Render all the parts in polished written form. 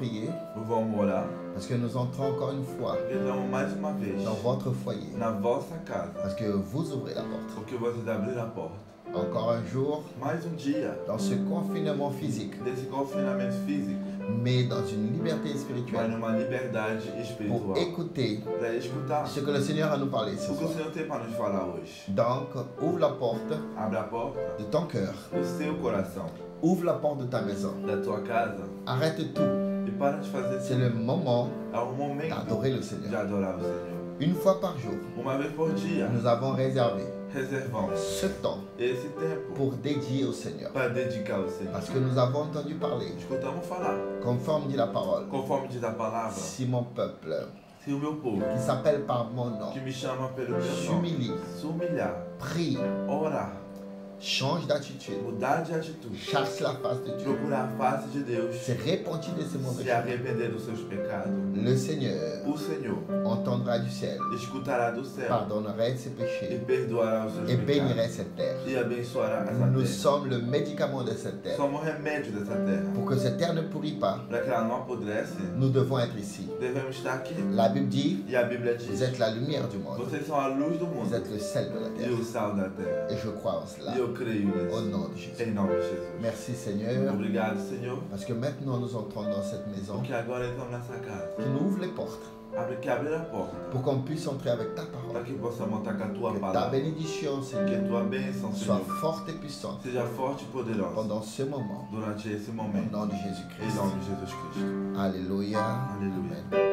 prier vamos orar. parce que nous entrons encore une fois Entramos mais uma vez dans votre foyer. na vossa casa, Parce que vous ouvrez la porte. porque vocês abriram a porta. Encore un jour Mais dia dans ce confinement physique, desse confinamento físico, mais dans une liberté mas spirituelle numa liberdade pour espiritual. écouter Para escutar ce que le Seigneur a nous parlé ce o que o soir. Senhor tem para nos falar hoje. Donc, ouvre la porte Abre a porta de ton cœur. do seu coração, Ouvre la porte de ta maison. da tua casa, Arrête tout. e para de fazer C'est isso. le moment É um momento d'adorer le de Seigneur. adorar o Senhor. Une fois par jour, Uma vez por dia, nous avons réservé reservamos ce temps esse tempo pour dédier au Seigneur. para dedicar ao Senhor. Parce que nous avons entendu parler, Escutamos falar, conforme dit la parole, conforme diz a palavra, si mon peuple, se o meu povo, qui s'appelle par mon nom, que me chama pelo meu nome, s'humilie, se humilhar, prie, orar, change d'attitude, mudar de atitude, cherche la face de Dieu, procurar a face de Deus, se repentir de ses mauvais se chemins, arrepender dos seus pecados, le Seigneur o Senhor entendra du ciel, escutará do céu pardonnerait ses e péchés perdoará os seus et pecados bénirait cette terre. e abençoará essa Nous terra. sommes le médicament de cette terre. Somos remédio dessa terra. Pour que cette terre ne pourrit pas, Para que ela não apodrece, nous devons être ici. devemos estar aqui. La Bible dit, E a Bíblia vous diz: êtes la lumière du monde, vocês são a luz do vous mundo êtes le sel de la e terre. o sal da terra. Et je crois en cela. E eu creio Au nisso. nom de Jésus. Em nome de Jesus. Merci Seigneur, Obrigado, Senhor, parce que maintenant nous entrons dans cette maison porque agora entramos nessa casa. qui nous ouvre les portes Que abrir a porta pour qu'on puisse entrer avec ta para parole. que possamos entrar com a tua Que ta palavra. bénédiction, Que Seigneur, a tua bênção, soit Senhor, forte et puissante seja forte e poderosa pendant ce moment. durante esse Au momento. nom de Em Jésus-Christ. nome de Jesus Cristo. Alléluia. Alléluia. Amen.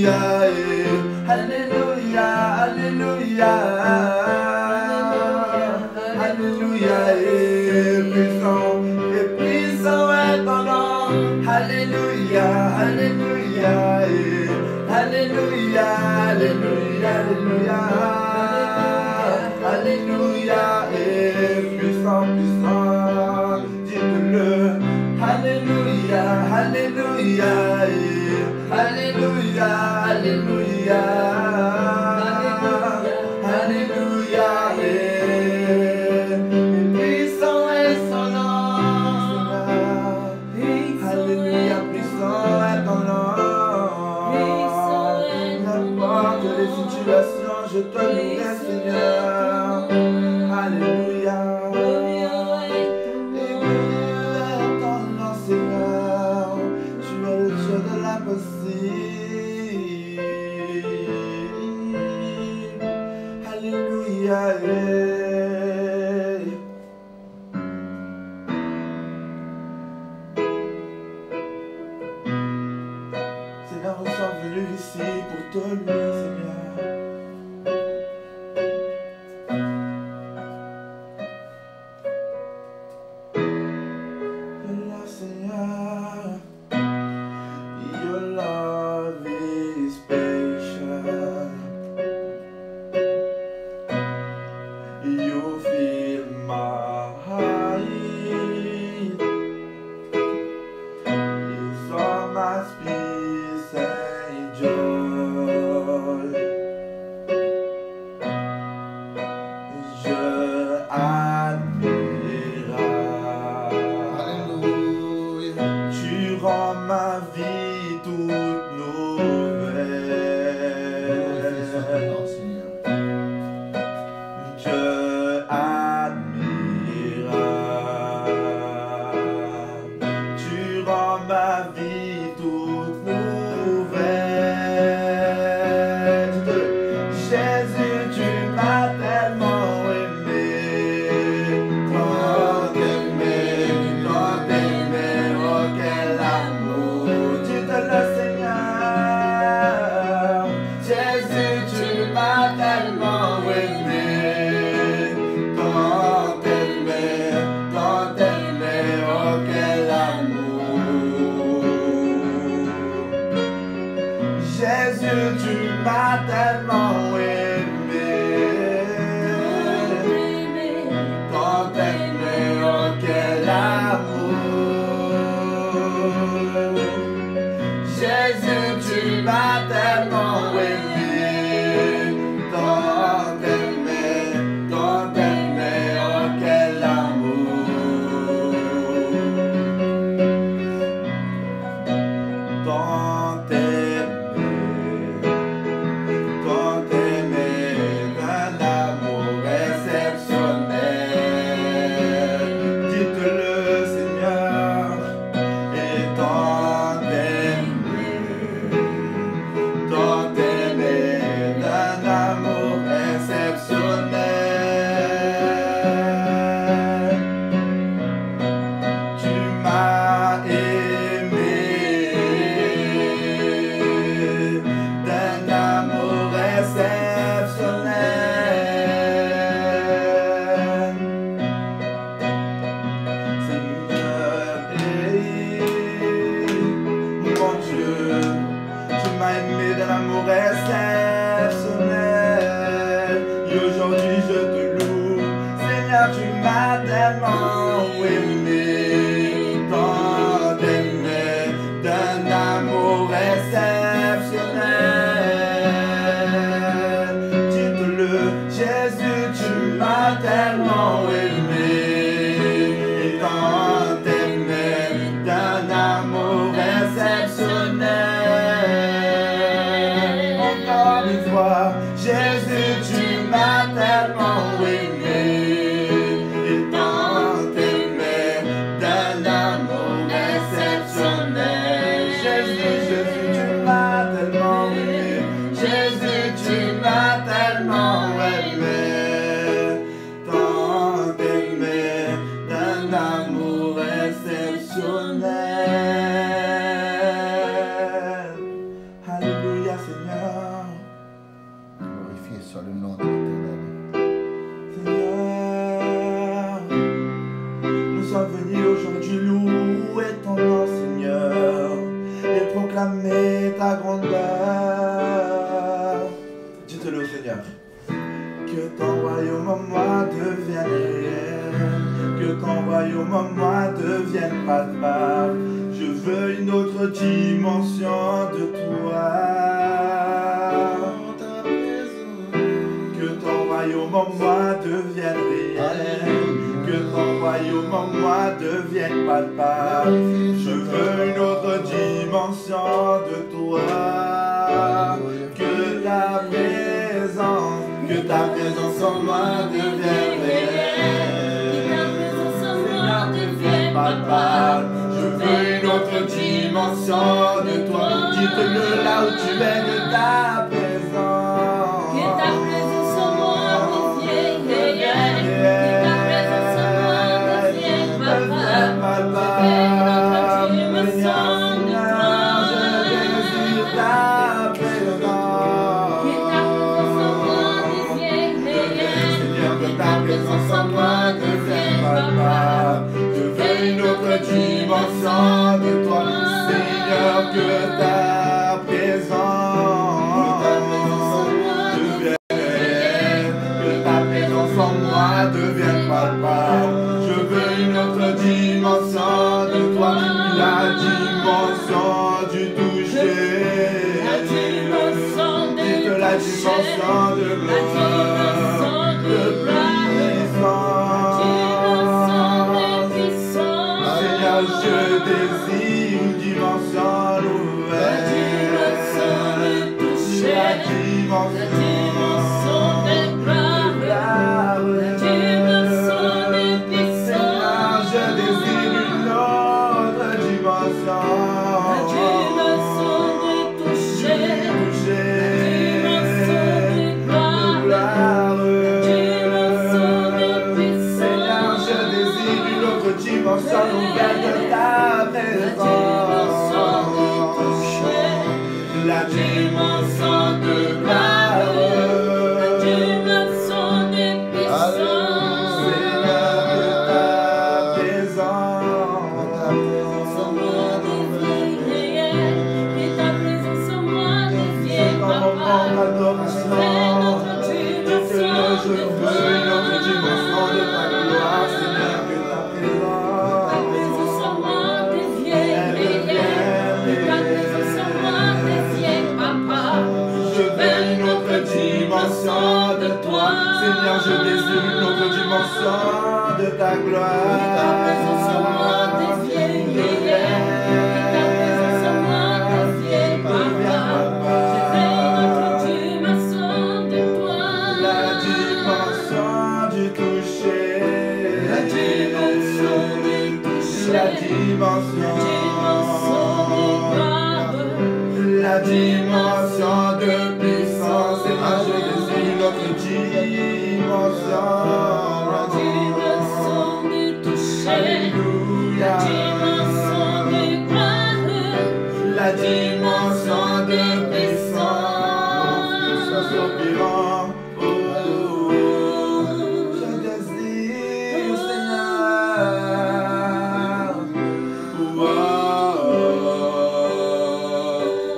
Alléluia, Alléluia, Alléluia, Alléluia, et puissant est ton nom. Alléluia, Alléluia, Alléluia, Alléluia, Alléluia, Alléluia, et puissant, puissant, dites-le. Alléluia, Alléluia, Alléluia, Alléluia, Alléluia, et puissant est son nom. Alléluia, puissant est ton nom. N'importe les situations, je te louerai, Seigneur. Alléluia. Alléluia, Seigneur, nous sommes venus ici pour te louer, Seigneur. Alors, Seigneur, your love is patient. You fill my heart. It's all my peace and joy. Je admire. Alléluia. Tu rends ma vie toute nouvelle. Seigneur. Je admire. Tu rends ma vie toute nouvelle. Jésus, tu m'as tellement aimé. Tant aimé, oh quel amour. Dites-le, Seigneur. Jésus, tu m'as tellement aimé. Tant aimé, oh quel amour. Jésus, tu m'as tellement aimé. Tant aimé, oh quel amour. Jésus, tu m'as tellement aimé. Tant aimé, oh quel amour. Tant aimé, d'un amour exceptionnel. Dites-le, Seigneur, et tant aimé, d'un amour exceptionnel. Tu m'as aimé d'un amour exceptionnel. Seigneur, mon Dieu, tu m'as aimé d'un amour exceptionnel. Et aujourd'hui je te loue, Seigneur, tu m'as tellement aimé. Tant aimé, d'un amour exceptionnel. Dites-le, Jésus, tu m'as tellement aimé. Et tant aimé, d'un amour exceptionnel. Encore une fois, Jésus, tu m'as tellement aimé. Et tant aimé, d'un amour exceptionnel. Jésus, tu m'as tellement aimé. Jésus, tu m'as tellement aimé. Tant aimé, d'un amour exceptionnel. Alléluia, Seigneur. proclamer ta grandeur. Dites-le au Seigneur. Que ton royaume en moi devienne réel, que ton royaume en moi devienne palpable. Je veux une autre dimension de toi. Que ton royaume en moi devienne réel, que ton royaume en moi devienne palpable. Je veux une autre dimension de toi. Que ta présence en moi devienne réelle, que ta présence en moi devienne palpable. Je veux une autre dimension de toi. Dites-le là où tu es, que ta présence en moi devienne réelle, que ta présence en moi devienne palpable. Je veux une autre dimension de toi. Je désire ta présence. Que ta présence en moi devienne palpable. Je veux une autre dimension de toi, Seigneur, que ta présence devienne réelle, que ta présence en moi devienne palpable. Je veux une autre dimension de toi, la dimension du toucher, dites la dimension de gloire. Seigneur, je désire une dimension nouvelle, la dimension de gloire, Seigneur, je désire une autre dimension, dimension nouvelle de ta présence, la dimension de gloire, la dimension de puissance, Seigneur, de ta présence en moi devienne réelle, que ta présence en moi devienne palpable. Je veux une autre dimension de ta gloire, Seigneur, que ta présence en moi devienne réelle, que ta présence en moi devienne palpable. Je veux une autre dimension de toi, Seigneur, je désire une autre dimension de ta gloire. Que ta présence en moi devienne réelle, que ta présence en moi devienne palpable. Je veux une autre dimension de toi, la dimension du toucher, la dimension du toucher, la dimension la dimension de puissance. Et moi je désire une autre dimension, la dimension du toucher, alléluia, la dimension de gloire, la dimension de puissance. Soupirant, oh, je désire, Seigneur,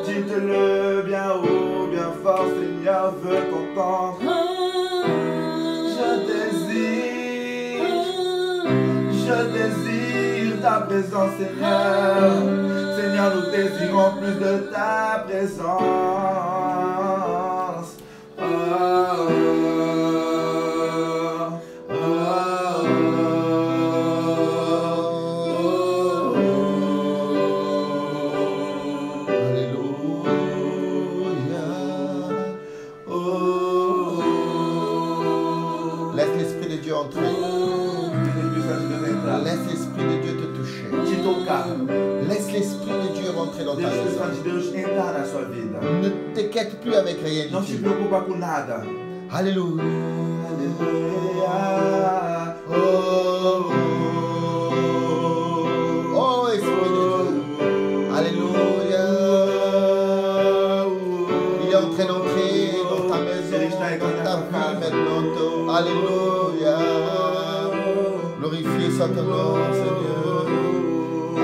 dites-le bien haut, bien fort, Seigneur veut t'entendre. Je désire ta présence, Seigneur. Seigneur, nous désirons plus de ta présence. Laisse l'Esprit de Dieu entrer. Laisse l'Esprit de Dieu te toucher. Laisse l'Esprit de Dieu rentrer dans ta vie. Ne t'inquiète plus avec rien du tout. Alléluia. Oh, Esprit de Dieu. Alléluia. Il est en train d'entrer dans ta maison, dans ta vie maintenant. Alléluia. Glorifié soit ton nom, Seigneur.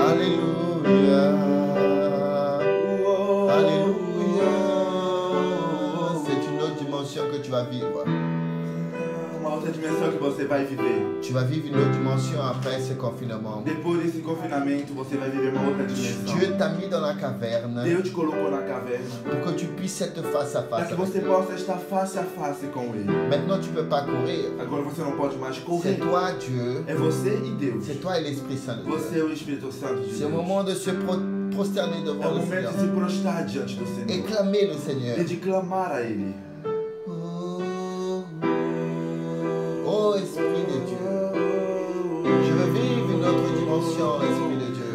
Alléluia. vai viver. Tu vas vivre une autre dimension après ce confinement. Depois desse confinamento, você vai viver uma outra dimensão. Dieu t'a mis dans la caverne Deus te colocou na caverna pour que tu puisses être face à para face que avec você lui. possa estar face a face com Ele. Maintenant, tu ne peux pas courir. Agora você não pode mais C'est correr. toi, Dieu. É você e Deus. C'est toi et l'Esprit Saint de Você Dieu. é o Espírito Santo de C'est le Deus. moment de se prosterner É devant o le momento Seigneur de se prostrar diante do Senhor et clamer le e Seigneur. de clamar a Ele. Oh Esprit de Dieu, je veux vivre une autre dimension, Esprit de Dieu.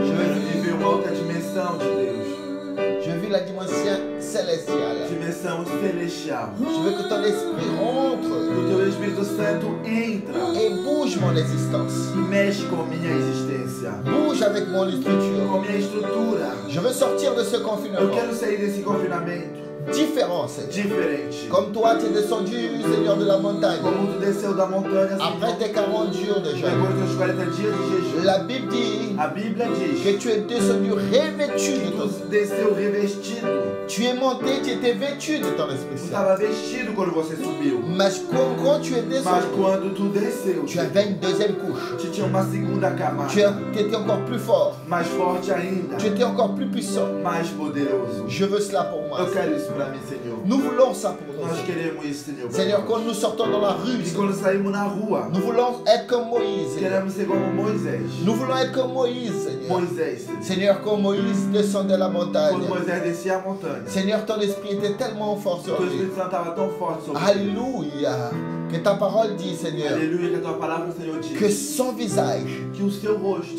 Je veux viver uma outra dimensão de Deus. Je vis la dimension célestiale. Dimensão celestial. Je veux que ton esprit rentre O teu Espírito Santo entra et bouge mon existence. e mexe com minha existência, Bouge avec mon structure. com minha estrutura. Je veux sortir de ce Eu confinement quero sair desse confinamento différent, Seigneur. diferente. Comme toi, tu es descendu, Seigneur, de la montagne. Como tu desceu da montanha, Après Senhor, tes 40 jours de jeûne. depois dos 40 dias de jejum. La Bible dit A Bíblia diz que tu es descendu revêtu que de ton tu desceu revestido. Tu es monté, tu étais vêtu de ton Esprit Tu Saint. estava vestido quando você subiu. Mais quand tu es Mas descendu, quando tu desceu, tu avais une deuxième couche. tu tinha uma segunda Tu camada. étais encore plus fort. Mais forte ainda. Tu étais encore plus puissant. Mais poderoso. Je veux cela pour moi. Eu quero isso pra mim, Senhor. Nous voulons ça pour Nós nous. queremos isso, Senhor. Seigneur, quand nous sortons dans la rue, E quando saímos na rua, nous voulons être comme Moïse. Seigneur. queremos ser como Moisés. Nous voulons être comme Moïse, Seigneur. Moisés, Senhor. Seigneur, quand Moïse descendait la montagne. Quando Moisés descia a montanha, Seigneur, ton esprit était tellement fort sur o lui. Espírito Santo estava tão forte sobre ele. Alléluia. Que ta parole dit, Seigneur, Aleluia, que a tua palavra, Senhor, que diz son visage, que o seu rosto,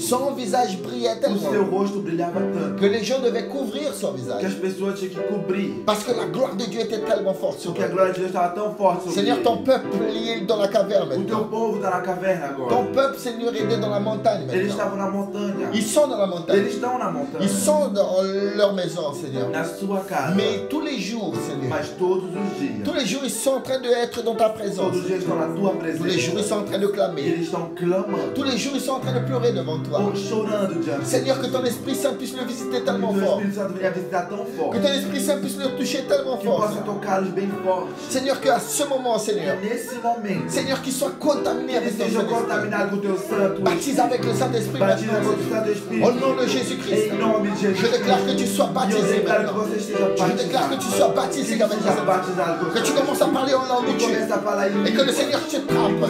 brillait o tellement seu rosto brilhava tanto, que les gens devaient couvrir son que visage. as pessoas tinham que cobrir, Parce que la gloire de Dieu était tellement forte sur porque a lui. glória de Deus estava tão forte sobre Seigneur, ele. ton peuple il est dans la caverne O teu maintenant. povo está na caverna agora. Ton peuple, Seigneur, est dans la montagne Eles maintenant. estavam na montanha. Ils sont dans la montagne. Eles estão na montanha. Ils sont dans leur maison, Seigneur. Na sua casa. Mais tous les jours, Seigneur, Mas todos os dias. tous les jours, ils sont en train d'être dans ta présence. Todos os dias estão na tua Tous les jours, ils presença. sont en train de clamer. Eles estão clamando. Tous les jours, ils sont en train de pleurer devant toi. Chorando diante. Seigneur, que ton Esprit Saint puisse le visiter Que tellement o teu fort. Espírito Santo venha visitar tão Que forte. ton Esprit Saint puisse le toucher tellement Que fort. possa tocá-los bem forte. Seigneur, qu'à ce moment, Seigneur, Nesse momento. Seigneur, qu'ils soient contaminés Eles avec ton sejam Saint-Esprit. contaminados com o teu santo. Baptise avec le Saint-Esprit Batiza maintenant, com o Seigneur. Santo Espírito. Au nom de Jésus-Christ, Em nome de Jesus. je déclare que tu sois E eu baptisé declaro que maintenant. você esteja Je déclare que tu sois baptisé avec le seja Saint-Esprit. batizado com o Que tu Santo commences à parler en langue Espírito. de Dieu. Começa a falar em Et que le língua. Seigneur te trappe.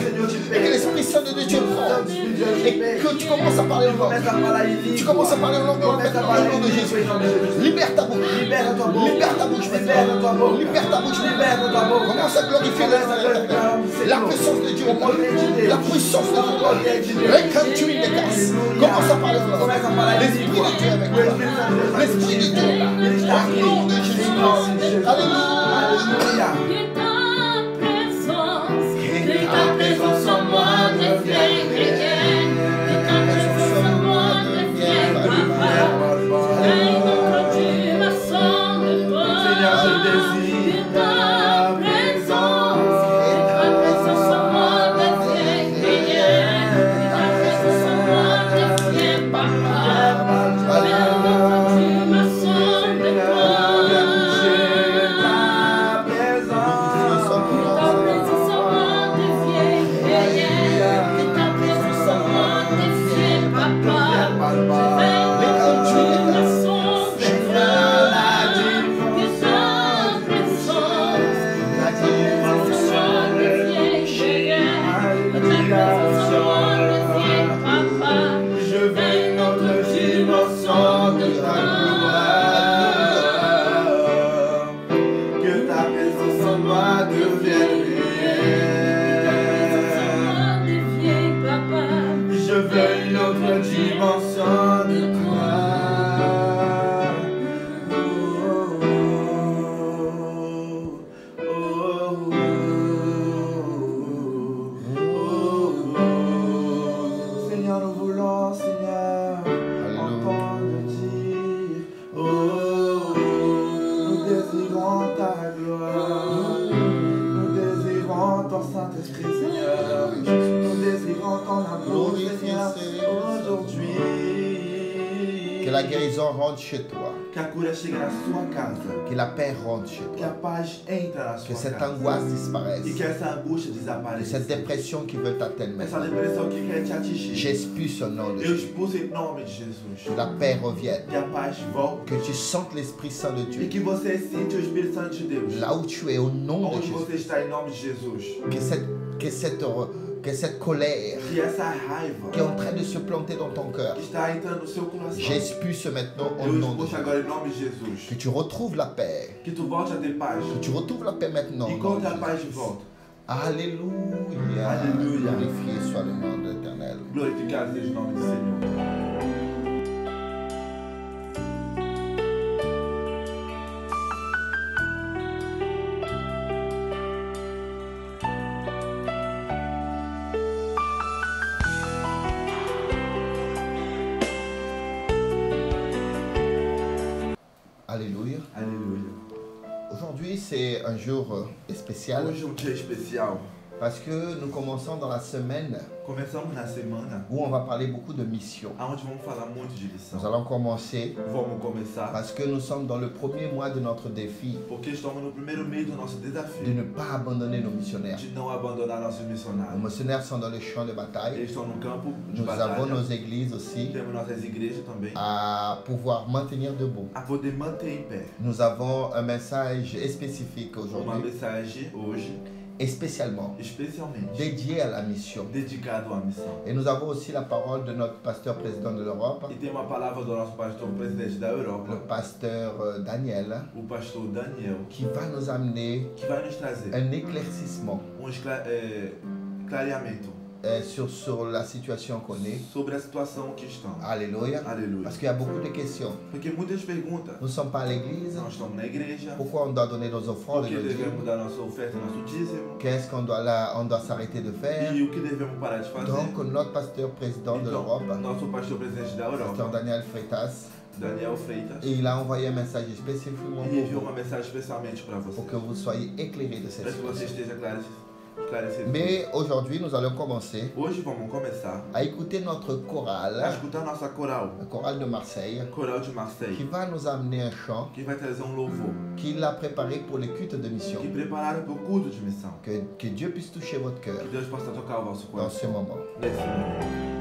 Et que l'Esprit Saint de Dieu te prend. Et que tu commences à parler en langue. Começa a falar em língua. Tu commences à parler en langue Começa a maintenant falar au nom em de língua Jésus. em nome de Jesus. Libère ta bouche. Libera tua boca. Libère ta bouche Libera tua maintenant. boca. Libère ta bouche Libera tua maintenant. boca. Commence à glorifier le Seigneur. La puissance de Dieu. La puissance de Dieu. Réclame-tu une casse. Commence à parler en langue. Começa a falar em L'Esprit língua. de Dieu avec O toi. Espírito Santo de Deus vai L'Esprit de contigo. Dieu est là. Ele está aqui. Au nom de Em nome de Jésus-Christ. Jesus. Alléluia. Aleluia. Que ta présence en moi devienne réelle. Que ta présence en moi devienne papa. Règne notre Dieu, ma sang de toi. Seigneur, je désire Que ta présence, que ta présence en moi devienne réelle. Que ta présence en moi devienne papa. Règne notre Dieu, ma sang de toi. Ta présence. Que la guérison rentre chez toi. Que a cura chegue na sua casa. Que la paix rentre chez Que a toi. paz entra na Que sua cette casa. angoisse E disparaisse. que essa angústia Que desapareça. cette dépression qui veut t'atteindre Essa maintenant. depressão que quer te atingir. J'expulse au nom de Eu Jésus. expulso em nome de Jesus. Que la paix revienne. Que a paz volte. Que tu sentes l'Esprit Saint de E Dieu. que você sinta o Espírito Santo de Deus. Là où tu es, au nom de Onde Jésus. você está em nome de Jesus. Que cette colère Que essa raiva qui est en train de se planter dans ton cœur, que está entrando no seu coração. j'expulse maintenant au Eu nom de expulso Jésus. agora em nome de Jesus. Que tu retrouves la paix. Que tu volte a ter paz. Que tu retrouves la paix maintenant. au nom Encontre de a paz de Jésus. volta. Alléluia. Alléluia. Glorifié soit le nom de l'Éternel. Glorificado seja o nome do Senhor. Alléluia. Aleluia. Aujourd'hui, c'est un jour spécial Hoje é um dia especial. parce que nous commençons dans la semaine Começamos na semana où on va parler beaucoup de mission. onde vamos falar muito de Nous lição. allons commencer Vamos começar parce que nous sommes dans le premier mois de notre défi porque estamos no primeiro mês do nosso de desafio ne pas abandonner nos missionnaires. de não abandonar nossos Nos missionários. missionnaires sont dans le champ de bataille. Eles estão no campo de Nous avons batalha. nos églises aussi Temos nossas igrejas também. à pouvoir maintenir debout. A poder manter em pé. Nous avons un message spécifique Uma aujourd'hui mensagem hoje, et spécialement especialmente dédiée à la mission. dedicado à missão. Et nous avons aussi la parole de notre pasteur président de l'Europe, E tem uma palavra do nosso pastor presidente da le Europa, pasteur Daniel, o pastor Daniel, qui va nous amener que vai nos trazer un éclaircissement clareamento sur la situation qu'on est. sobre a situação que estamos. Alléluia. Aleluia. Parce qu'il y a beaucoup de questions. Porque muitas perguntas, Nous ne sommes pas à l'église. nós estamos na igreja, Pourquoi on doit donner nos offrandes o et que nos devemos dîmes? dar nossa oferta, nosso dízimo, Qu'est-ce qu'on doit là, on doit s'arrêter de faire? e o que devemos parar de fazer. Donc, notre pasteur président de l'Europe, Então, nosso pastor presidente da pasteur Europa, Daniel Freitas, Daniel Freitas, et il a envoyé un message spécifiquement e enviou pour uma vous, mensagem especialmente para você, pour que vous soyez éclairés de cette para que você situation. esteja esclarecido. Mais aujourd'hui, nous allons commencer Hoje vamos começar à écouter notre a chorale, escutar nossa coral, le chorale de Marseille, coral de qui Marseille, va nous amener un chant que vai trazer louvor, qu'il a préparé pour les cultes de mission. que prepararam para o culto de missão. Que Dieu puisse toucher votre cœur Que Deus possa tocar o vosso dans ce coração moment. nesse momento.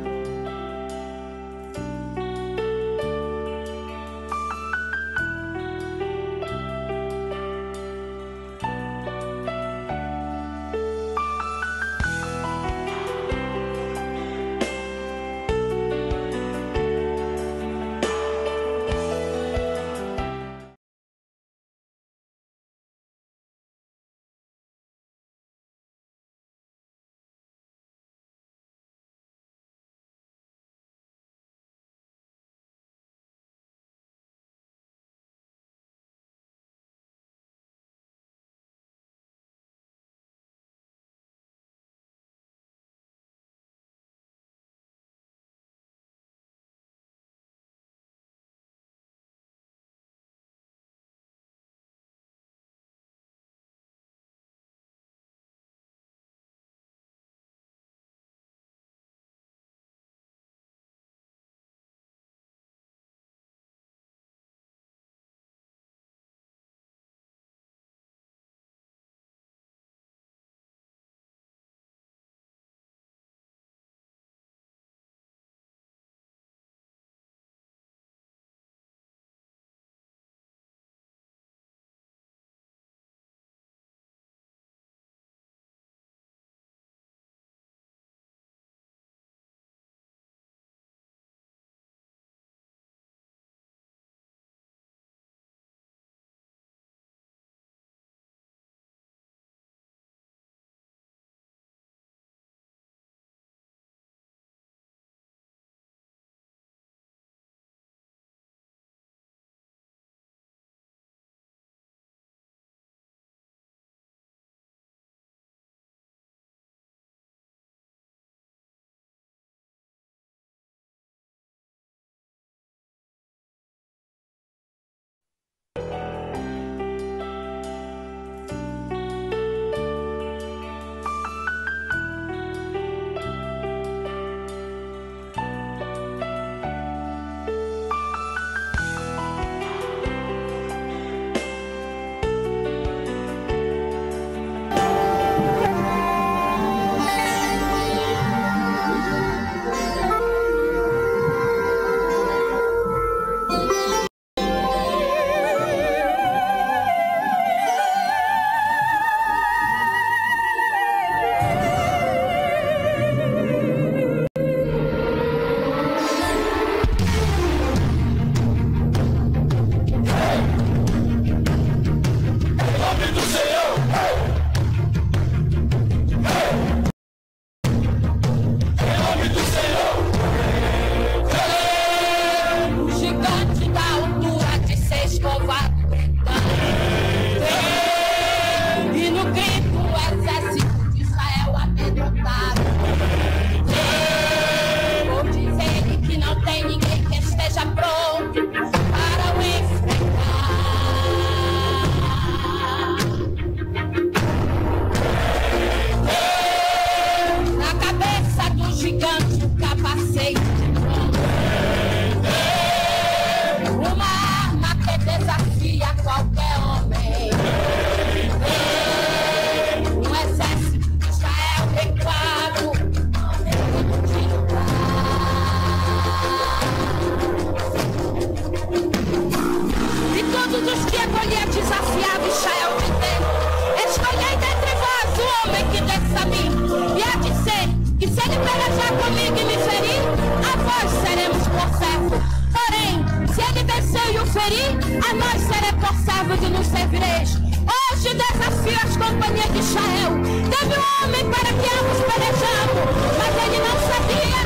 feri, a nós seremos servos e nos servireis. Hoje desafio as companhias de Israel. Teve um homem para que ambos pelejamos, mas ele não sabia.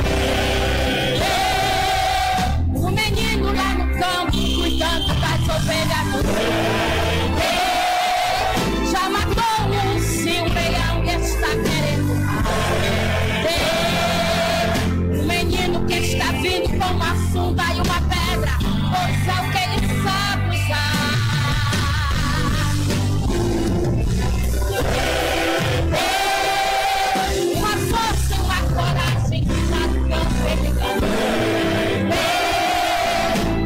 O menino lá no campo, cuidando das ovelhas do já matou um sim, um leão e está querendo. O menino que está vindo com uma funda e uma pedra, pois é o que ele sabe usar. Uma força e uma coragem que já cansa ele canta.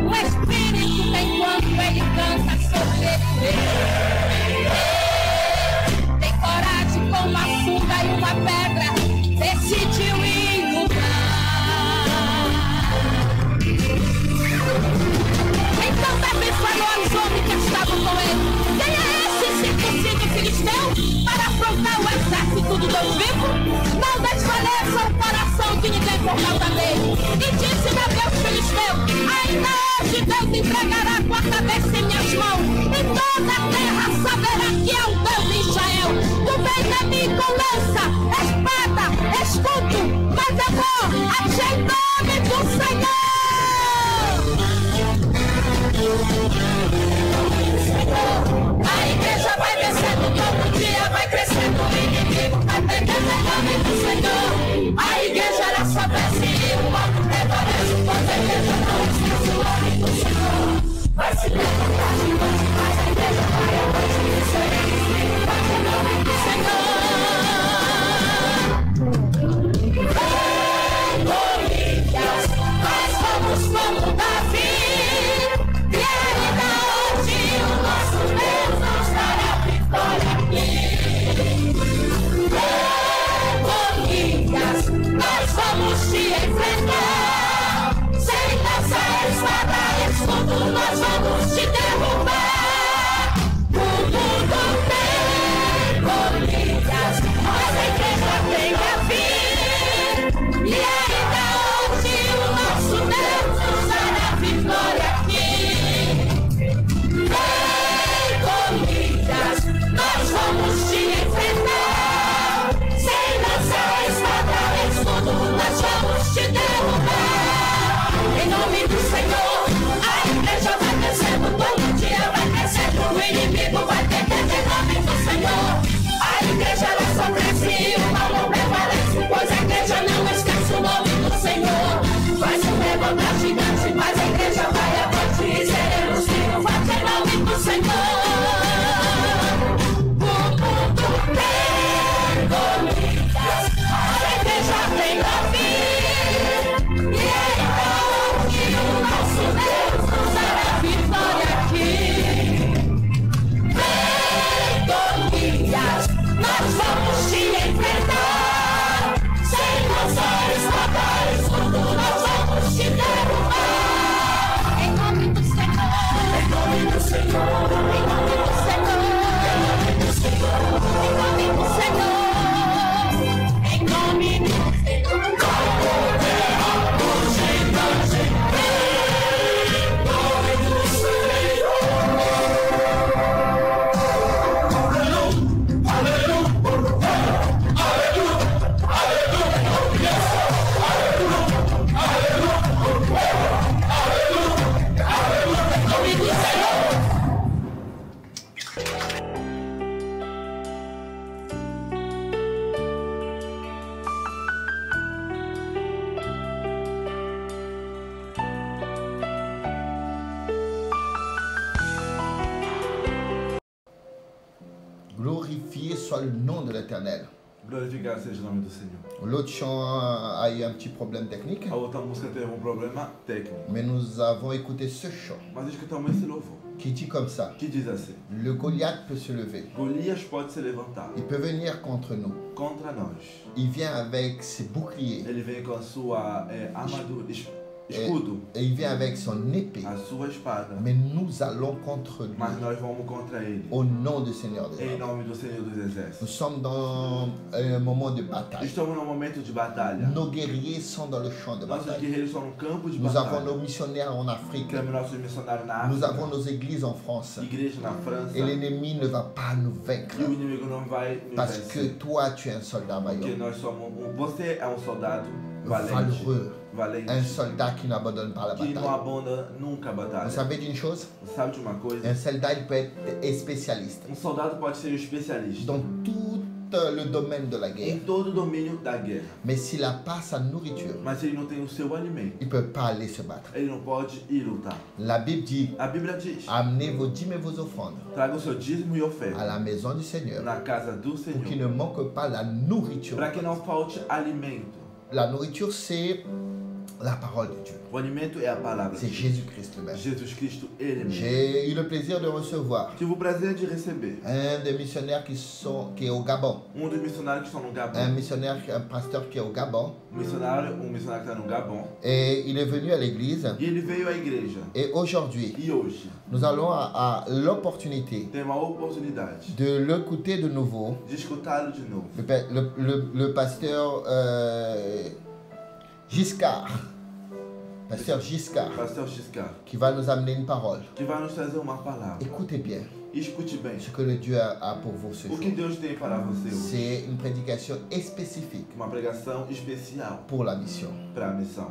Um espírito tem quando ele canta sobre ele. Tem coragem com uma funda e uma pedra, decidiu ir lutar. Então Davi falou aos homens que estavam com ele: quem é esse circunciso filisteu para afrontar o exército do Deus vivo? Não desfaleça o coração de ninguém por causa dele. E disse Davi aos filisteus: ainda hoje Deus entregará a tua cabeça em minhas mãos, e toda a terra saberá que é o Deus de Israel. Tu vens a mim com lança, espada, escudo, mas eu vou agir em nome do Senhor. A igreja vai descendo todo dia, vai crescendo, o inimigo vai pegando em nome do Senhor. A igreja ela só desce e o alto prevalece, pois a igreja não esquece o nome do Senhor. Vai se levantar gigante, mas a igreja vai avante, isso é inimigo, vai em nome do Senhor. Vem, Golias, nós vamos como Davi. E ainda hoje o nosso Deus nos dará vitória aqui. Golias, nós vamos te enfrentar. Sem lança, espada, escudo, nós vamos te derrubar. O mundo tem Golias, mas a igreja tem Davi. E ainda hoje o nosso Deus nos dará vitória aqui. Golias, nós vamos te enfrentar. Sem lança, espada, escudo, nós vamos te derrubar. Em nome do Senhor, a igreja vai descendo, todo dia vai crescendo, o inimigo vai perdendo em nome do Senhor. A igreja ela só cresce e o mal não prevalece, pois a igreja não esquece o nome do Senhor. Vai se levantar gigante, mas a igreja vai avante e seremos triunfantes em nome do Senhor. O mundo tem Golias, a igreja tem Davi. E ainda hoje o nosso Deus nos dará vitória aqui. Vem, Golias, nós vamos te enfrentar. Sem lança, espada, escudo, nós vamos te derrubar. Em nome do Senhor, em nome do Senhor, em nome do Senhor, em nome do Senhor, em nome do Senhor, em nome do Senhor. Glorifié soit le nom de l'Éternel. Glorificado seja o nome do Senhor. L'autre chant a eu un petit problème technique, A outra música teve um problema técnico, mais nous avons écouté ce chant mas escutamos esse louvor, qui dit comme ça: que diz assim: le Goliath peut se lever, Golias pode se levantar il peut venir contre nous, contra nós. il vient avec ses boucliers, Ele vem com a sua armadura, escudo, et il vient avec son épée. a sua espada. Mais nous allons contre lui Mas nós vamos contra ele. au nom du Seigneur des Em armées. nome do Senhor dos Nous Exércitos. sommes dans un moment de bataille. Estamos num momento de batalha. Nos guerriers sont dans le champ de Nossos bataille. guerreiros estão no campo de Nous avons batalha. nos missionnaires en Afrique. Temos nossos missionários na Nous avons África, nos églises en France. igreja na França. Et l'ennemi ne va pas nous vaincre. E o inimigo não vai nos Parce que vencer. toi, tu es un soldat Porque vaillant. nós somos você é um soldado valente, Valeureux. valente, Un soldat qui n'abandonne pas la que não bataille. abandona nunca a Vous batalha. savez d'une chose? Sabe de uma coisa? Un soldat, il peut être spécialiste Um soldado pode ser um especialista dans tout le domaine de la guerre. em todo o domínio da guerra, Mais s'il n'a pas sa nourriture, mas se ele não tem o seu alimento, il ne peut pas aller se battre. ele não pode ir lutar. La Bible dit, A Bíblia diz: amenez vos dîmes et vos offrandes traga o seu dízimo e à oferta la maison du Seigneur na casa do pour qu'il Senhor, ne manque pas la nourriture. para que não falte alimento. La nourriture, c'est la parole de Dieu. O alimento é a palavra C'est de Jésus-Christ lui-même. Jesus Cristo, ele mesmo. J'ai eu le plaisir de recevoir Tive o prazer de receber un des missionnaires qui est au Gabon. dos missionários que estão no Gabão. Un pasteur qui est au Gabon. Um missionário que está no Gabão. Et il est venu à l'église. E ele veio à igreja. Et aujourd'hui, E hoje nous allons à l'opportunité tem uma oportunidade de l'écouter de nouveau. de escutá-lo de novo. Le pasteur Giscard. Pasteur Giscard, Pastor Giscard, qui va nous amener une parole. que vai nos trazer uma palavra. Écoutez bien Escute bem ce que le Dieu a pour vous ce o que jour. Deus tem para você hoje. C'est une prédication spécifique Uma pregação especial pour la mission. para a missão.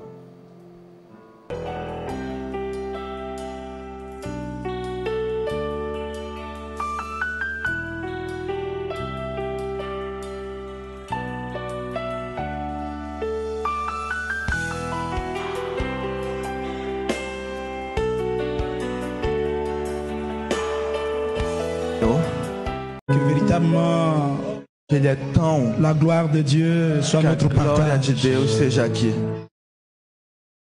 Que véritablement Ele é tão la gloire de Dieu soit que a notre glória partage. de Deus seja aqui.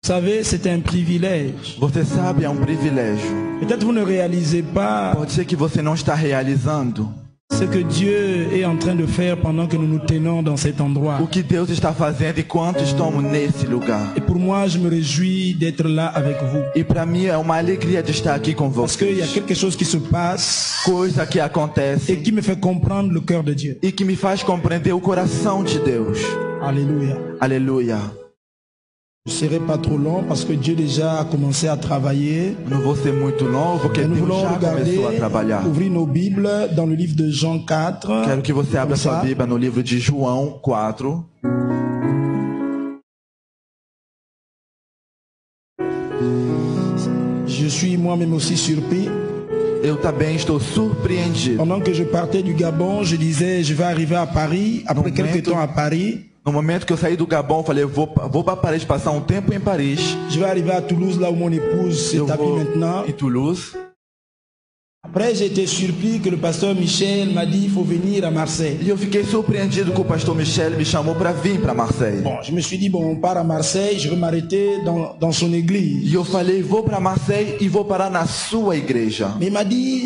Vous savez, c'est un privilège. Você sabe, é um privilégio. Peut-être vous ne réalisez pas Pode ser que você não está realizando ce que Dieu est en train de faire pendant que nous nous tenons dans cet endroit. o que Deus está fazendo enquanto estamos nesse lugar. Et pour moi, je me réjouis d'être là avec vous. E para mim é uma alegria de estar aqui com Parce qu'il y a vocês. quelque chose qui se passe Coisa que et acontece qui me fait comprendre le cœur de Dieu. e que me faz compreender o coração de Deus. Alléluia. Aleluia. Je ne serai pas trop long parce que Dieu déjà a commencé à travailler. Não vou ser muito longo porque Et nous Deus voulons já regarder, começou a trabalhar. ouvrir nos Bibles dans le livre de Jean 4. Quero que você abra Comme sua ça. Bíblia no livro de João 4. Je suis moi-même aussi surpris. Eu também estou surpreendido. Pendant que je partais du Gabon, je disais, je vais arriver à Paris. Après quelques temps à Paris, No momento que eu saí do Gabão, eu falei, eu vou para Paris, passar um tempo em Paris. je vais arriver à Toulouse, là où mon épouse Eu s'établit vou maintenant. em Toulouse. Après, j'ai été surpris que le pasteur Michel m'a dit, il faut venir à Marseille. E eu fiquei surpreendido que o pastor Michel me chamou para vir para Marseille. Bon, je me suis dit, bon, on part à Marseille, je vais m'arrêter dans son église. E eu falei, vou para Marseille e vou parar na sua igreja. Mais il m'a dit,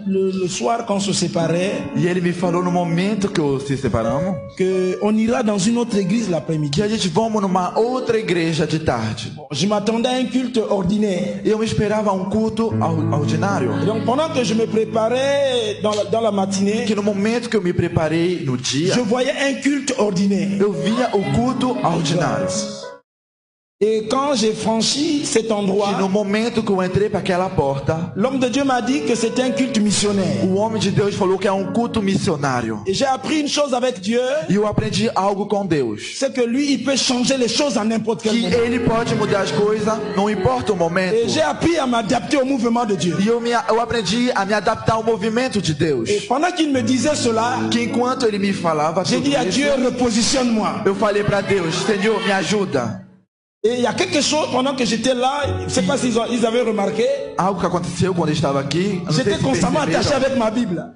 le soir, quand on se séparait, E ele me falou no momento que se separamos, qu'on ira dans une autre église que l'après-midi. a gente vamos numa outra igreja de tarde. Je m'attendais à un culte ordinaire. Eu esperava um culto ordinário. Et donc, pendant que je me préparais dans la matinée, Que no momento que eu me preparei no dia, je voyais un culte ordinaire. eu via o culto ordinário. Et quand j'ai franchi cet E endroit, no momento que eu entrei para aquela porta, l'homme de Dieu m'a dit que c'était un culte missionnaire. o homem de Deus falou que é um culto missionário. Et j'ai appris une chose avec Dieu, E eu aprendi algo com Deus. c'est que lui, il peut changer les choses à n'importe quel Que moment. ele pode mudar as coisas, não importa o momento. Et j'ai appris à m'adapter au mouvement de Dieu. E eu aprendi a me adaptar ao movimento de Deus. Et pendant qu'il me disait cela, Que enquanto ele me falava j'ai tudo dit à isso, Dieu, repositionne-moi. eu falei para Deus, Senhor, me ajuda. Et il y a quelque chose, pendant que j'étais là, je ne sais pas s'ils ils avaient remarqué, Algo que aconteceu quando eu estava aqui, eu não sei j'étais se constamment attaché perceberam. avec ma Bible.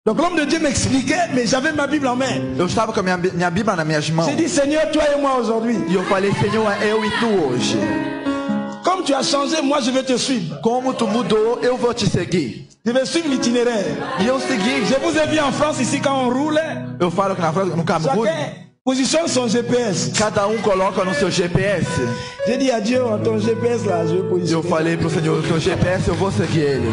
Donc l'homme de Dieu m'expliquait, mais j'avais ma Bible en main. Eu estava com a minha Bíblia nas minhas mãos. J'ai dit, Seigneur, toi et moi aujourd'hui, E eu falei, Senhor, é eu e tu hoje. comme tu as changé, moi je vais te suivre. Como tu mudou, eu vou te seguir. Je vais suivre l'itinéraire. E eu segui. Je vous ai vu en France ici quand on roule. Eu falo que na França, no Cameroun, Positionne son GPS. Cada coloca no seu GPS. J'ai dit à Dieu, ton GPS là, je vais Eu positionner. falei pro Senhor, o seu GPS eu vou seguir ele.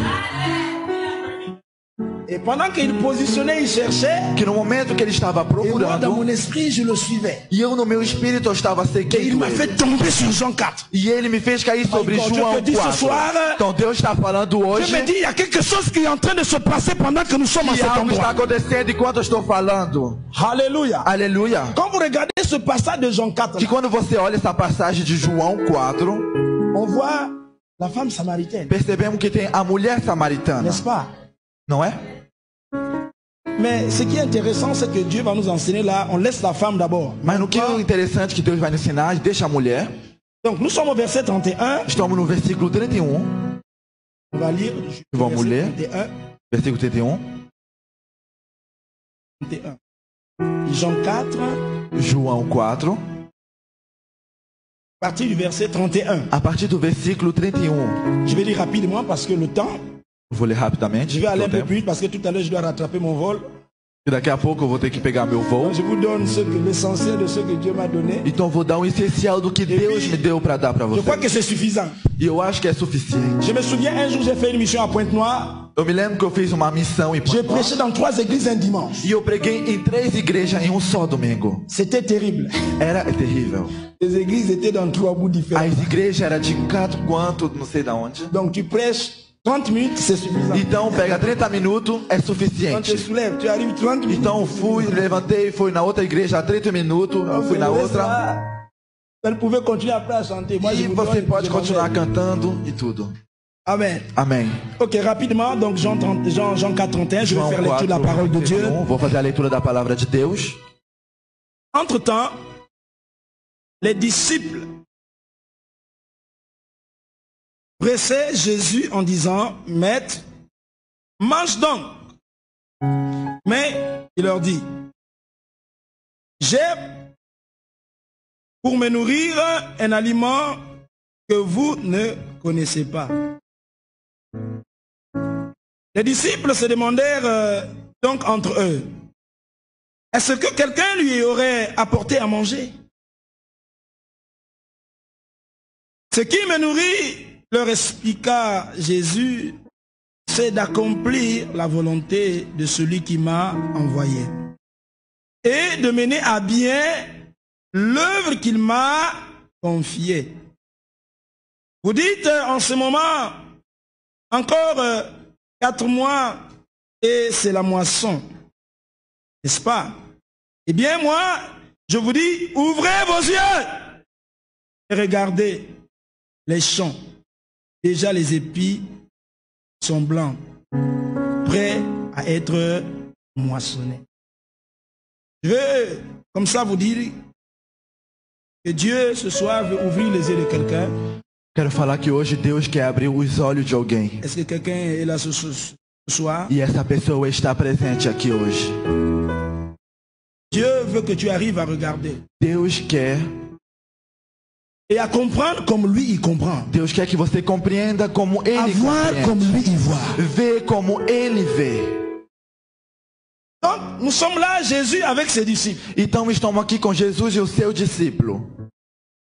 Et pendant qu'il positionnait, il cherchait. Que no momento que ele estava Et moi, dans mon procurando, esprit, je le suivais. e eu no meu espírito eu estava Et il seguindo m'a fait ele. tomber sur Jean 4. E ele me fez cair sobre God, João je te dis ce 4. soir, Então Deus está falando Je hoje me dis, il y a quelque chose qui est en train de se passer pendant que nous sommes à que cet algo está endroit. acontecendo enquanto eu estou falando. Alléluia. Aleluia. Quand vous regardez ce passage de Jean 4, Que quando você olha essa passagem de João 4, on voit la femme samaritaine, percebemos que tem a mulher samaritana, n'est-ce pas? não é? Mais ce qui est intéressant, c'est que Dieu va nous enseigner là, on laisse la femme d'abord. Mas no que é interessante que Deus vai nos ensinar, deixa a mulher. Donc nous sommes au verset 31. Estamos no versículo 31. On va lire Vamos ler. 31. Versículo 31. 31. Jean 4, João 4. à partir du verset 31. A partir do versículo 31. Je vais lire rapidement parce que le temps, Vou ler rapidamente. je vais aller un Tô peu tempo. plus vite parce que tout à l'heure je dois rattraper mon vol. E daqui a pouco eu vou ter que pegar meu voo. Donc, je vous donne l'essentiel de ce que Dieu m'a donné. Então eu vou dar o essencial do que Deus me deu para dar para Je você. crois que c'est suffisant. E eu acho que é suficiente. Je me souviens un jour j'ai fait une mission à Pointe-Noire. Eu me lembro que eu fiz uma missão em J'ai Pointe-Noire. prêché dans 3 églises un dimanche. E eu preguei em 3 igrejas em um só domingo. C'était terrible. Era terrível. Les églises étaient dans 3 bouts différents. As igrejas eram de canto quanto, não sei da onde. Donc tu prêches 30 minutes, c'est suffisant. Então pega 30 minutos, é Quand tu te suficiente. soulèves, tu arrives 30 minutes. Então fui, levantei, fui na outra igreja 30 minutos, eu fui na outra. Elle pouvait continuer après à chanter. Moi, je E vous você donne pode des continuar conseils. cantando e tudo. Amen. Amém. Ok, rapidement, donc Jean 4, 31, je vais João faire lecture de la 4, parole de Dieu. 31, vou fazer a leitura da palavra de Deus. Entre-temps, les disciples pressaient Jésus en disant, Maître, mange donc. Mais il leur dit, j'ai pour me nourrir un aliment que vous ne connaissez pas. Les disciples se demandèrent donc entre eux, est-ce que quelqu'un lui aurait apporté à manger? Ce qui me nourrit, leur expliqua Jésus, c'est d'accomplir la volonté de celui qui m'a envoyé et de mener à bien l'œuvre qu'il m'a confiée. Vous dites en ce moment, encore 4 mois et c'est la moisson, n'est-ce pas? Eh bien moi, je vous dis, ouvrez vos yeux et regardez les champs. Déjà les épis sont blancs, prêts à être moissonnés. Je veux comme ça vous dire que Dieu ce soir veut ouvrir les yeux de quelqu'un. Quero falar que hoje Deus quer abrir os olhos de alguém. Est-ce que quelqu'un est là ce soir? E essa pessoa está presente aqui hoje. Dieu veut que tu arrives à regarder Deus quer. et à comprendre comme lui il comprend. Deus quer que você compreenda como À Ele voir comme compreende. lui il voit. Ver como Ele vê. Donc nous sommes là, Jésus avec ses disciples. Então estamos aqui com Jesus e o seu discípulo.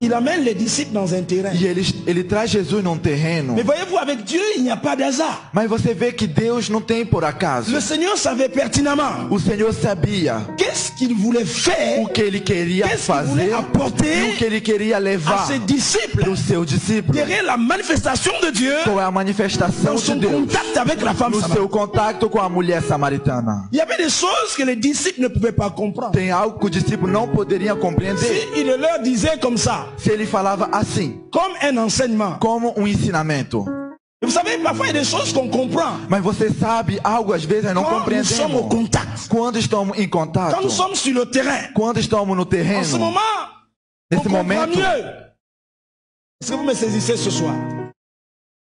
Il amène les disciples dans un terrain. E ele traz Jesus num terreno. Mais voyez-vous, avec Dieu, il n'y a pas d'hasard. Mas você vê que Deus não tem por acaso. Le Seigneur savait pertinemment O Senhor sabia qu'est-ce qu'il voulait faire, o que ele queria qu'est-ce qu'il voulait fazer e apporter o que ele queria à levar ses disciples. para o seu discípulo. Derrière la manifestation de Dieu, Qual é a manifestação dans de son Deus contact avec la femme no seu samaritaine. contato com a mulher samaritana? Il y avait des choses que les disciples ne pouvaient pas comprendre. Tem algo que o discípulo não poderia compreender. Si il leur disait comme ça, Se ele falava assim, comme un enseignement. como um ensinamento. Et vous savez, parfois il y a des choses qu'on comprend Mas você sabe, algo às vezes nós não quand nous sommes au compreendemos. contact. Quando estamos em Quand contato, nous sommes sur le terrain, quando estamos no en ce terreno, moment, on nesse comprend momento, mieux. Est-ce que vous me saisissez ce soir?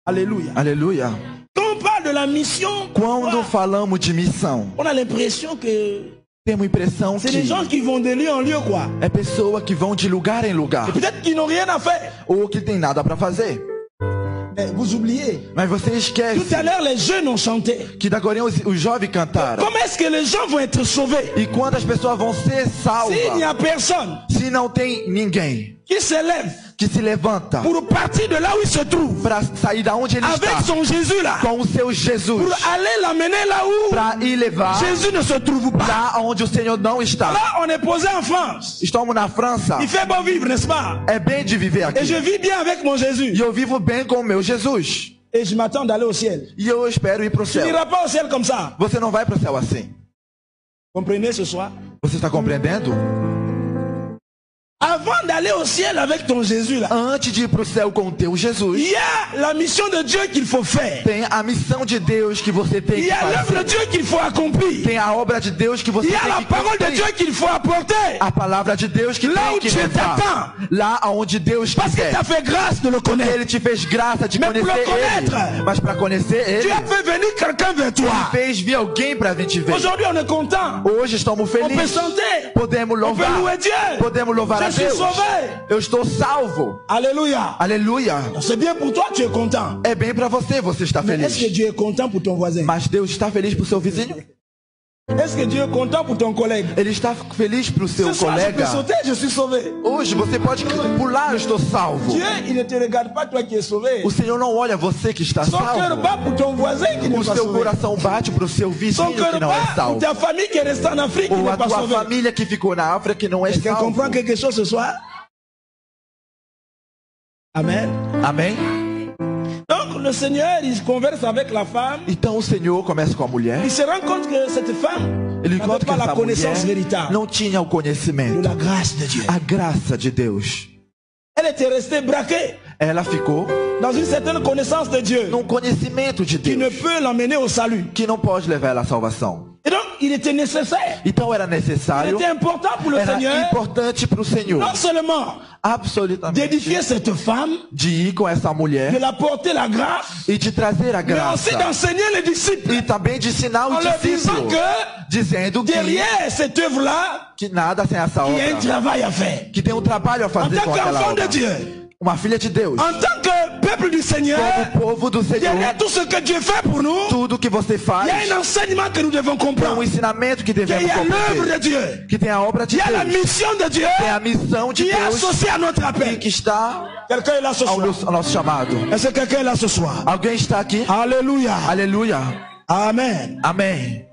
Alléluia. aleluia. Quand on parle de la mission, Quando falamos de missão, on a l'impression que temos a impressão c'est des gens que qui vont de lieu en lieu, quoi. é pessoas que vão de lugar em lugar, Et peut-être qu'ils n'ont rien à faire. ou que tem nada para fazer. Vous oubliez. Mas você esquece Tout à l'heure, les jeunes ont chanté. que agora os jovens cantaram. Comment est-ce que les gens vont être sauvés E quando as pessoas vão ser s'il n'y a salvas, personne se não tem ninguém qui se lève que se levanta pour partir de là où il se trouve para sair da onde ele avec está son Jésus là, com o seu Jesus, pour aller l'amener là où para ir levar Jésus ne se trouve pas. lá onde o Senhor não está. Là, on est posé en France. Estamos na França. Il fait beau vivre, n'est-ce pas? É bem de viver Et je aqui. vis bien avec mon Jésus. E eu vivo bem com o meu Jesus. Et je m'attends d'aller au ciel. E eu espero ir para o Tu céu. n'iras pas au ciel comme ça. Você não vai para o céu assim. Comprenez ce soir? Você está compreendendo? Avant d'aller au ciel avec ton Jésus là, Antes de ir para o céu com o teu il Jesus, y a la mission de Dieu qu'il faut faire. tem a missão de Deus que você tem Il y que a l'œuvre de fazer. Dieu qu'il faut accomplir. Tem a obra de Deus que você Il y a tem la que parole de Dieu cumprir. qu'il faut apporter. A palavra de Deus que Lá tem que onde levar. t'attend. Lá onde Deus Parce qu'il quiser. t'a fait grâce de le Porque connaître. Ele te fez graça de Mas para conhecer conhecer, Ele. Mas para conhecer Ele, Tu as fait venir quelqu'un vers Ele toi. fez vir alguém para vir te ver. Aujourd'hui, on est content. Hoje estamos On peut felizes. chanter. Podemos On peut louer louvar. Dieu. Podemos louvar a Je suis Deus. sauvé. Eu estou salvo. Alléluia. Aleluia. C'est bien pour toi, tu es content. É bem para você, você está Mais est-ce que feliz. Dieu est content pour ton voisin? Mas Deus está feliz pro seu vizinho? Est-ce que Dieu est content pour ton collègue? Ele está feliz pro seu Ce soir, je peux colega? sauter, je suis sauvé. Hoje você pode pular, eu estou salvo. Dieu, il ne te regarde pas toi qui es sauvé. O Senhor não olha você que está Son cœur salvo. bat pour ton voisin qui n'est O pas seu sauvé. coração bate pro seu Son vizinho cœur que não é bat pour salvo. ta famille qui est restée en Afrique qui Ou n'est a pas tua sauvée. família que ficou na África que não é Quelqu'un salvo. comprend quelque chose ce soir? Amen. Amém? Donc le Seigneur, il converse avec la femme. Então o Senhor começa com a mulher. Il se rend compte que cette femme Ele n'avait encontra que pas la essa mulher connaissance véritable não tinha o de conhecimento, la grâce de Dieu. a graça de Deus. Elle était restée braquée Ela ficou dans une certaine connaissance de Dieu num conhecimento de qui ne Deus peut l'emmener au salut. que não pode levar ela à salvação. Et donc, il était nécessaire, Então era il necessário, était important pour le era Seigneur, importante para o Senhor non seulement absolutamente d'édifier cette femme, de ir com essa de mulher la porter la grâce, e de trazer a mais aussi graça d'enseigner les disciples e também de ensinar en o leur disant discípulo, que dizendo derrière cette œuvre-là, que nada sem essa il y a un obra, travail à faire. que tem um trabalho a En fazer tant com aquela qu'enfant de obra. Dieu, Uma filha de Deus, en tant que peuple du Seigneur, como povo do Senhor, derrière tout ce que Dieu fait pour nous, tudo que você il faz y a un enseignement que nous devons é um comprendre. ensinamento que Il devemos y a l'œuvre de compreender, Dieu, que tem a obra de il y a la Deus, mission de Dieu tem a missão de qui est Deus associée à notre e appel. que está Quelqu'un est là ce ao soir. nosso chamado. Est-ce que quelqu'un est là ce soir? Alguém está aqui? Alléluia. Aleluia. Amen. Amém.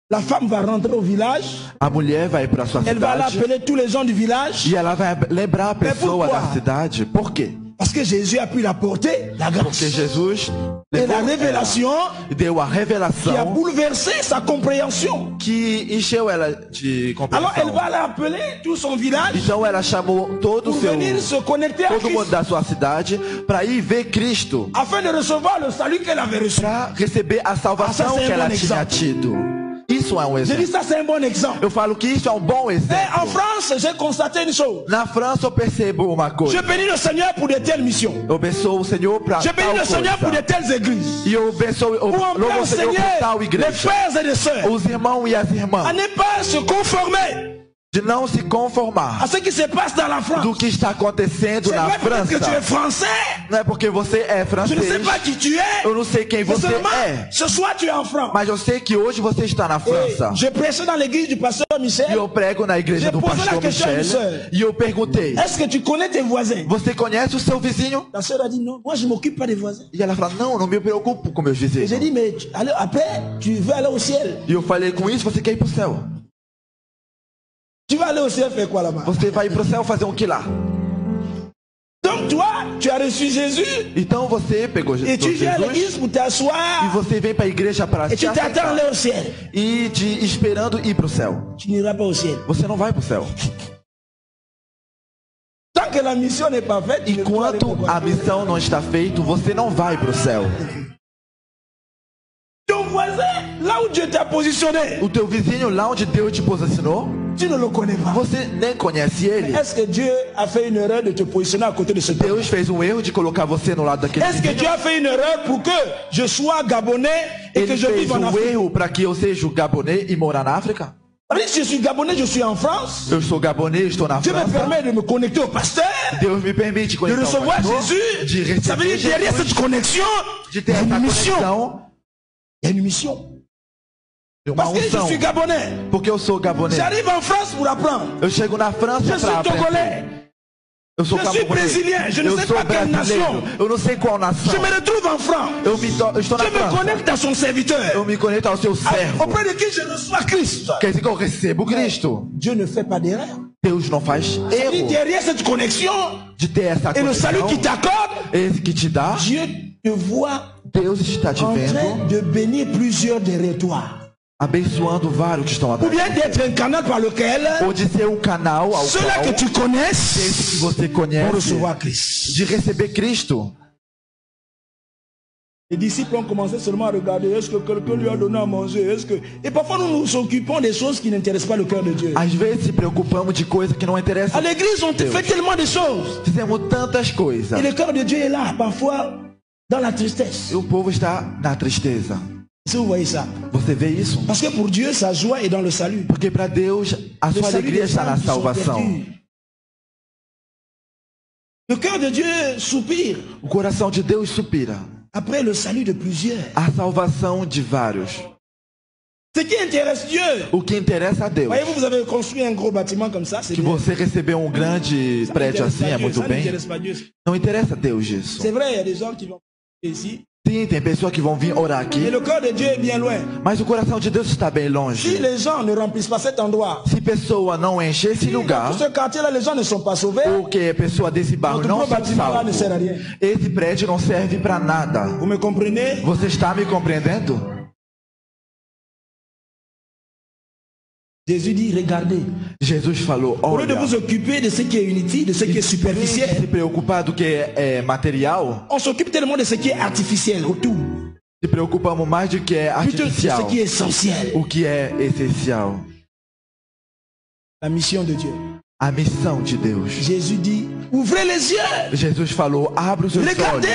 La femme va rentrer au village. A mulher vai para sua Elle va aller cidade appeler tous les gens du village. e ela vai lembrar a Mas pessoa pourquoi? da cidade. Por quê? Parce que Jésus a pu l'apporter, la Porque grâce. Jesus Et levou la ela révélation e deu a qui a revelação bouleversé sa compréhension. que encheu ela de Alors elle compreensão. va aller appeler tout son village Então ela chamou todo pour o seu, venir se connecter à todo mundo Christ da sua cidade para ir ver Cristo, afin de recevoir le salut qu'elle avait reçu. para receber a salvação Ah, ça, c'est que un ela bon tinha exemple. tido. Isso é um Je dis exemplo. ça, c'est un bon exemple. Eu falo que isso é um bom Et en exemplo. France, j'ai constaté une chose. Na França eu percebo uma Je coisa. bénis le Seigneur pour de telles missions. Eu abençoo o Senhor para Je tal bénis le Seigneur pour de coisa. telles églises. E eu abençoo, eu Où on peut louvo o Senhor por tal enseigner les igreja. frères et les sœurs Os irmãos e as à irmãs. ne pas se conformer De não se conformar à ce qui se passe dans la do France. que está acontecendo C'est na vrai peut-être que tu es França. français. Não é porque você é Je ne sais francês. pas qui tu es. Eu não sei quem Mais você seulement, é. ce soir tu es en France. Mas eu sei que hoje você está na Et França. je prêchais dans l'église du pasteur E Michel. eu prego na igreja J'ai do posé la pastor question à Michel. Michel. E eu perguntei: Est-ce que tu connais tes voisins? você conhece o seu vizinho? La sœur a dit non. Moi je ne m'occupe pas des voisins. E ela falou: não, não me preocupo com meus Et j'ai vizinhos. dit mais après tu veux aller au ciel. E eu falei: com isso você quer ir pro céu. Tu vas aller au ciel faire quoi là-bas? Você vai ir pro céu fazer o que lá? Donc toi tu as reçu Jésus Então você pegou et tu viens à Jesus l'église pour e t'asseoir você vem para a igreja para et se tu t'attends assentar aller au ciel. e te esperando ir pro céu. Tu n'iras pas au ciel. Você não vai pro céu. Tant que la mission n'est pas faite, tu ne peux pas aller Enquanto pour a quoi. missão não está feita, você não vai pro céu. Ton voisin, là où Dieu t'a positionné, O teu vizinho lá onde Deus te posicionou, tu ne le connais pas. você nem conhece ele. Est-ce que Dieu a fait une erreur de te positionner à côté de ce homme? Deus fez um erro de colocar você no lado daquele Est-ce que vizinho. Dieu a fait une erreur pour que je sois gabonais et que Ele je fez vive en um Afrique? erro para que eu seja o gabonês e morar na África? Je suis gabonais, je suis en France. Eu sou gabonês, estou na Dieu me França. permet de me connecter au pasteur, Deus me permite de conhecer o recevoir pastor, Jésus. de Ça veut receber dire derrière Jesus, cette connexion, de il ter y a essa une mission. conexão, Il y a une mission. de uma Parce que je unção. suis gabonais. Porque eu sou gabonês. J'arrive en France pour apprendre. Eu chego na França Je para suis aprender. togolais. Eu sou Je suis cambonês. brésilien, je ne Eu sais sou pas quelle brasileiro. nation. Eu não sei qual nação. Je me retrouve en France. Eu estou na Je me França. connecte à son serviteur. Eu me conecto ao seu servo. Auprès de qui je reçois Christ. Quer dizer que eu recebo Cristo. Dieu ne fait pas d'erreur. Deus não faz Et erro derrière cette connexion de ter essa et le salut conexão. qui t'accorde, Esse que te dá, Dieu te voit Deus está te en vendo, train de bénir plusieurs derrière toi. abençoando vários que estão Ou atrás. bien d'être un canal par lequel Ou de ser canal ao ceux-là qual que tu connais esse que você vont conhece, recevoir Christ. de receber Cristo. Les disciples ont commencé seulement à regarder, est-ce que quelqu'un lui a donné à manger, est-ce que... Et parfois nous nous occupons des choses qui n'intéressent pas le cœur de Dieu. Às vezes se preocupamos de coisas que não interessam. À l'église, on te Deus. fait tellement de choses. Fizemos tantas coisas. Et le cœur de Dieu est là, parfois, dans la tristesse. E o povo está na tristeza. Si vous voyez ça. Você vê isso? Parce que pour Dieu, sa joie est dans le salut. Porque para Deus a Le sua salut alegria des está na âmes qui sont salvação. perdues. Le cœur de Dieu soupire O coração de Deus supira. après le salut de plusieurs. A salvação de vários. Ce qui intéresse Dieu. O que interessa a Deus. Voyez-vous, vous avez construit un gros bâtiment comme ça, c'est Que bien. você recebeu um grande Ça prédio n'intéresse assim pas é Dieu, muito ça bem. n'intéresse pas Dieu. Não interessa a Deus isso. C'est vrai, il y a des gens qui vont ici. Sim, tem pessoas que vão vir orar Et aqui, le cœur de Dieu est bien loin. mas o coração de Deus está bem Si longe. les gens ne remplissent pas cet endroit, Se pessoa não encher esse dans lugar, tout ce quartier-là, les gens ne sont pas sauvés. ou que a pessoa desse bairro Notre não gros são bâtiment là ne sert à salvos, rien. esse prédio não serve para nada. Vous me comprenez? Você está me compreendendo? Jésus dit, regardez. Jesus falou, Au lieu de olha, vous occuper de ce qui est inutile, de ce qui est em vez de se superficiel, preocupar do que é material, on s'occupe tellement de ce qui est artificiel autour. se preocupamos mais do que é Plutôt de ce artificial, qui est essentiel. o que é essencial. La mission de Dieu. A missão de Deus. Jésus dit, ouvrez les yeux, Jesus falou, abre os seus regardez,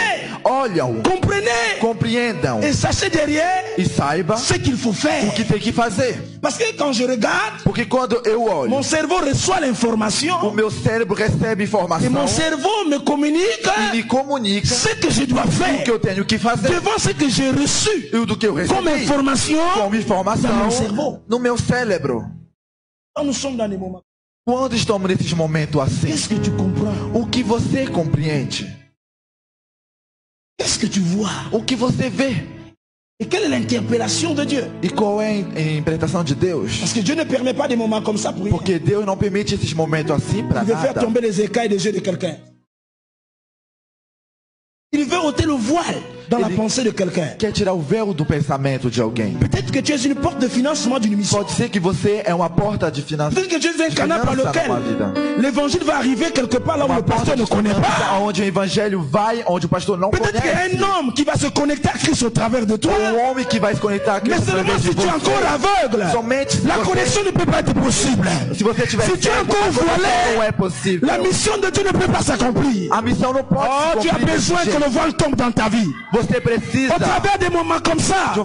olhos, olham, comprenez compreendam et sachez derrière e saiba ce qu'il faut faire. o que tem que fazer. Parce que quand je regarde, Porque quando eu olho, mon cerveau reçoit o l'information meu cérebro recebe et informação mon cerveau me communique e me comunica ce que je dois o que faire eu tenho que fazer devant ce que j'ai reçu e o do que eu comme recebi information. como informação Dans mon cerveau. no meu cérebro. Quand nous sommes dans des moments, Quando estamos nesses momentos assim, qu'est-ce que tu comprends? o que você compreende? Qu'est-ce que tu vois? O que você vê? Et quelle est l'interpellation de Dieu? E qual é a interpretação de Deus? Parce que Dieu ne permet pas des moments comme ça pour rien. Porque Deus não permite esses momentos assim para Il veut faire nada. tomber les écailles des yeux de quelqu'un. Il veut ôter le voile dans la Ele pensée de quelqu'un. quer tirar o véu do pensamento de alguém. Peut-être que tu es une porte de financement d'une mission. Pode ser que você é uma porta de finanças. Peut-être que tu es un canal par numa lequel vida. l'évangile va arriver quelque part là où Uma le pasteur porta ne de connaît esperança pas. onde o evangelho vai, onde o pastor não Peut-être qu'il y a conhece. un homme qui va se connecter à Christ au travers de toi. Um homem que vai se conectar aqui Mais através seulement de si tu es encore você. aveugle, Somente se la você, connexion ne peut pas être possible. se você tiver Si tu es cego, encore a conexão não voilé, é possível. la mission de Dieu ne peut pas s'accomplir. A missão não pode Oh, se tu as cumprir besoin desse que le jeito. voile tombe dans ta vie. Você precisa Au travers des moments comme ça, de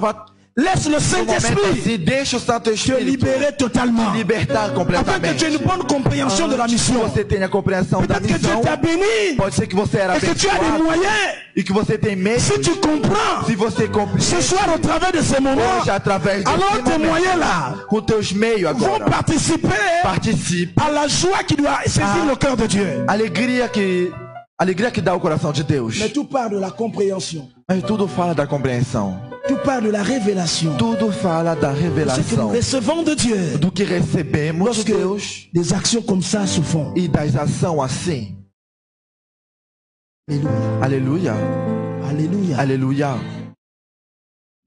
laisse le um momento Saint-Esprit assim, deixa o Santo te Espírito libérer totalement. libertar Afin que tu aies completamente. une bonne compréhension de la Antes que mission. você tenha a compreensão da Peut-être que Dieu missão, t'a béni pode ser que você era et que tu as des abençoado moyens. e que você tem medo. Si tu comprends, Se você ce compreende soir au travers de ces moments, hoje através alors desse tes momento, moyens là com teus meios vont agora, participer participe. à la joie qui doit saisir le cœur de Dieu. Alegria que dá o coração de Deus. Mais tout part de la compréhension. Mas tudo fala da compreensão. Tout part de la révélation. Tudo fala da Ce que nous revelação. recevons de Dieu. Do que recebemos de Lorsque Deus des actions comme ça se font. e das ações assim. Alléluia. Aleluia. Alléluia. Aleluia.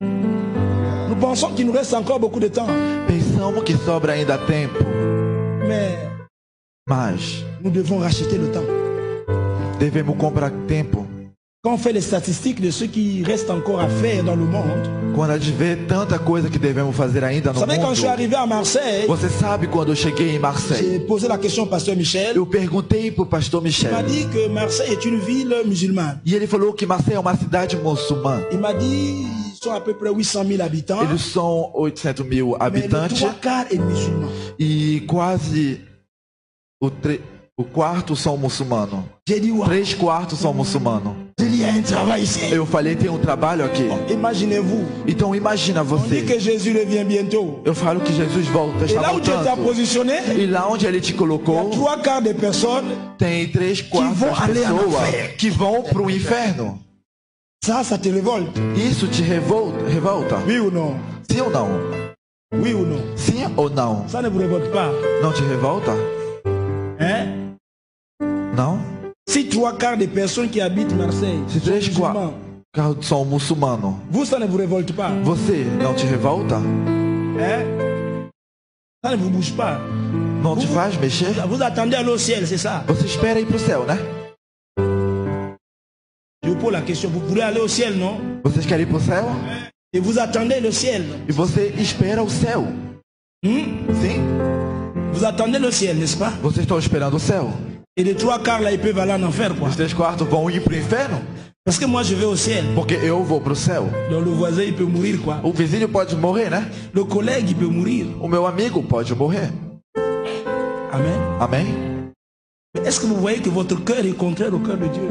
Nous pensons qu'il nous reste encore beaucoup de temps. Pensamos que sobra ainda tempo, Mais mas nous devons racheter le temps. devemos comprar tempo. Quand on fait les statistiques de ce qui reste encore à faire dans le monde, Quando a gente vê tanta coisa que devemos fazer ainda vous no savez, quand je suis mundo. arrivé à Marseille, Você sabe quando eu cheguei em Marseille, j'ai posé la question au pasteur Michel. eu perguntei pro pastor Il m'a Michel. dit que Marseille est une ville musulmane. E ele falou que Marseille é uma cidade muçulmana. Il m'a dit, sont à peu près 800 000 habitants. Eles são 800 mil Mais le habitantes 3/4 est musulman. e quase o quarto são muçulmanos. J'ai dit, wow. 3/4 são muçulmanos. J'ai dit, il y a un travail ici. Eu falei, tem um trabalho aqui. Imaginez-vous. Então imagina On dit você. que Jésus revient bientôt. Eu falo que Jesus volta, Et está là où Dieu t'a voltando. positionné, E lá onde ele te il y a colocou, 3/4 des personnes. tem 3/4 vão aller en pessoas enfer. que vão para o inferno. Ça te révolte. Isso te revolta? Oui ou non? Sim ou não? Oui ou non? Sim ou não? Ça ne vous révolte pas. Não te revolta? Hein? Não? Si 3/4 des personnes qui habitent Marseille Se sont 3/4 musulmans, são muçulmanos, vous, ça ne vous révolte pas. você não te revolta? Hein? Ça ne vous bouge pas. Não te faz mexer? Vous attendez aller au ciel, c'est ça? Você espera ir para o céu, né? Je vous pose la question. Vous voulez aller au ciel, non? Vocês querem ir para o céu? Et vous attendez le ciel. E você espera o céu. Sim? Vous attendez le ciel, n'est-ce pas? Vocês estão esperando o céu. Et les 3/4 là, ils peuvent aller en enfer, quoi. Os 3/4 vão ir para o inferno? Parce que moi, je vais au ciel. Porque eu vou para o céu. Donc le voisin, il peut mourir, quoi. O vizinho pode morrer, né? Le collègue, il peut mourir. O meu amigo pode morrer. Amen. Amém? Mais est-ce que vous voyez que votre cœur est contraire au cœur de Dieu?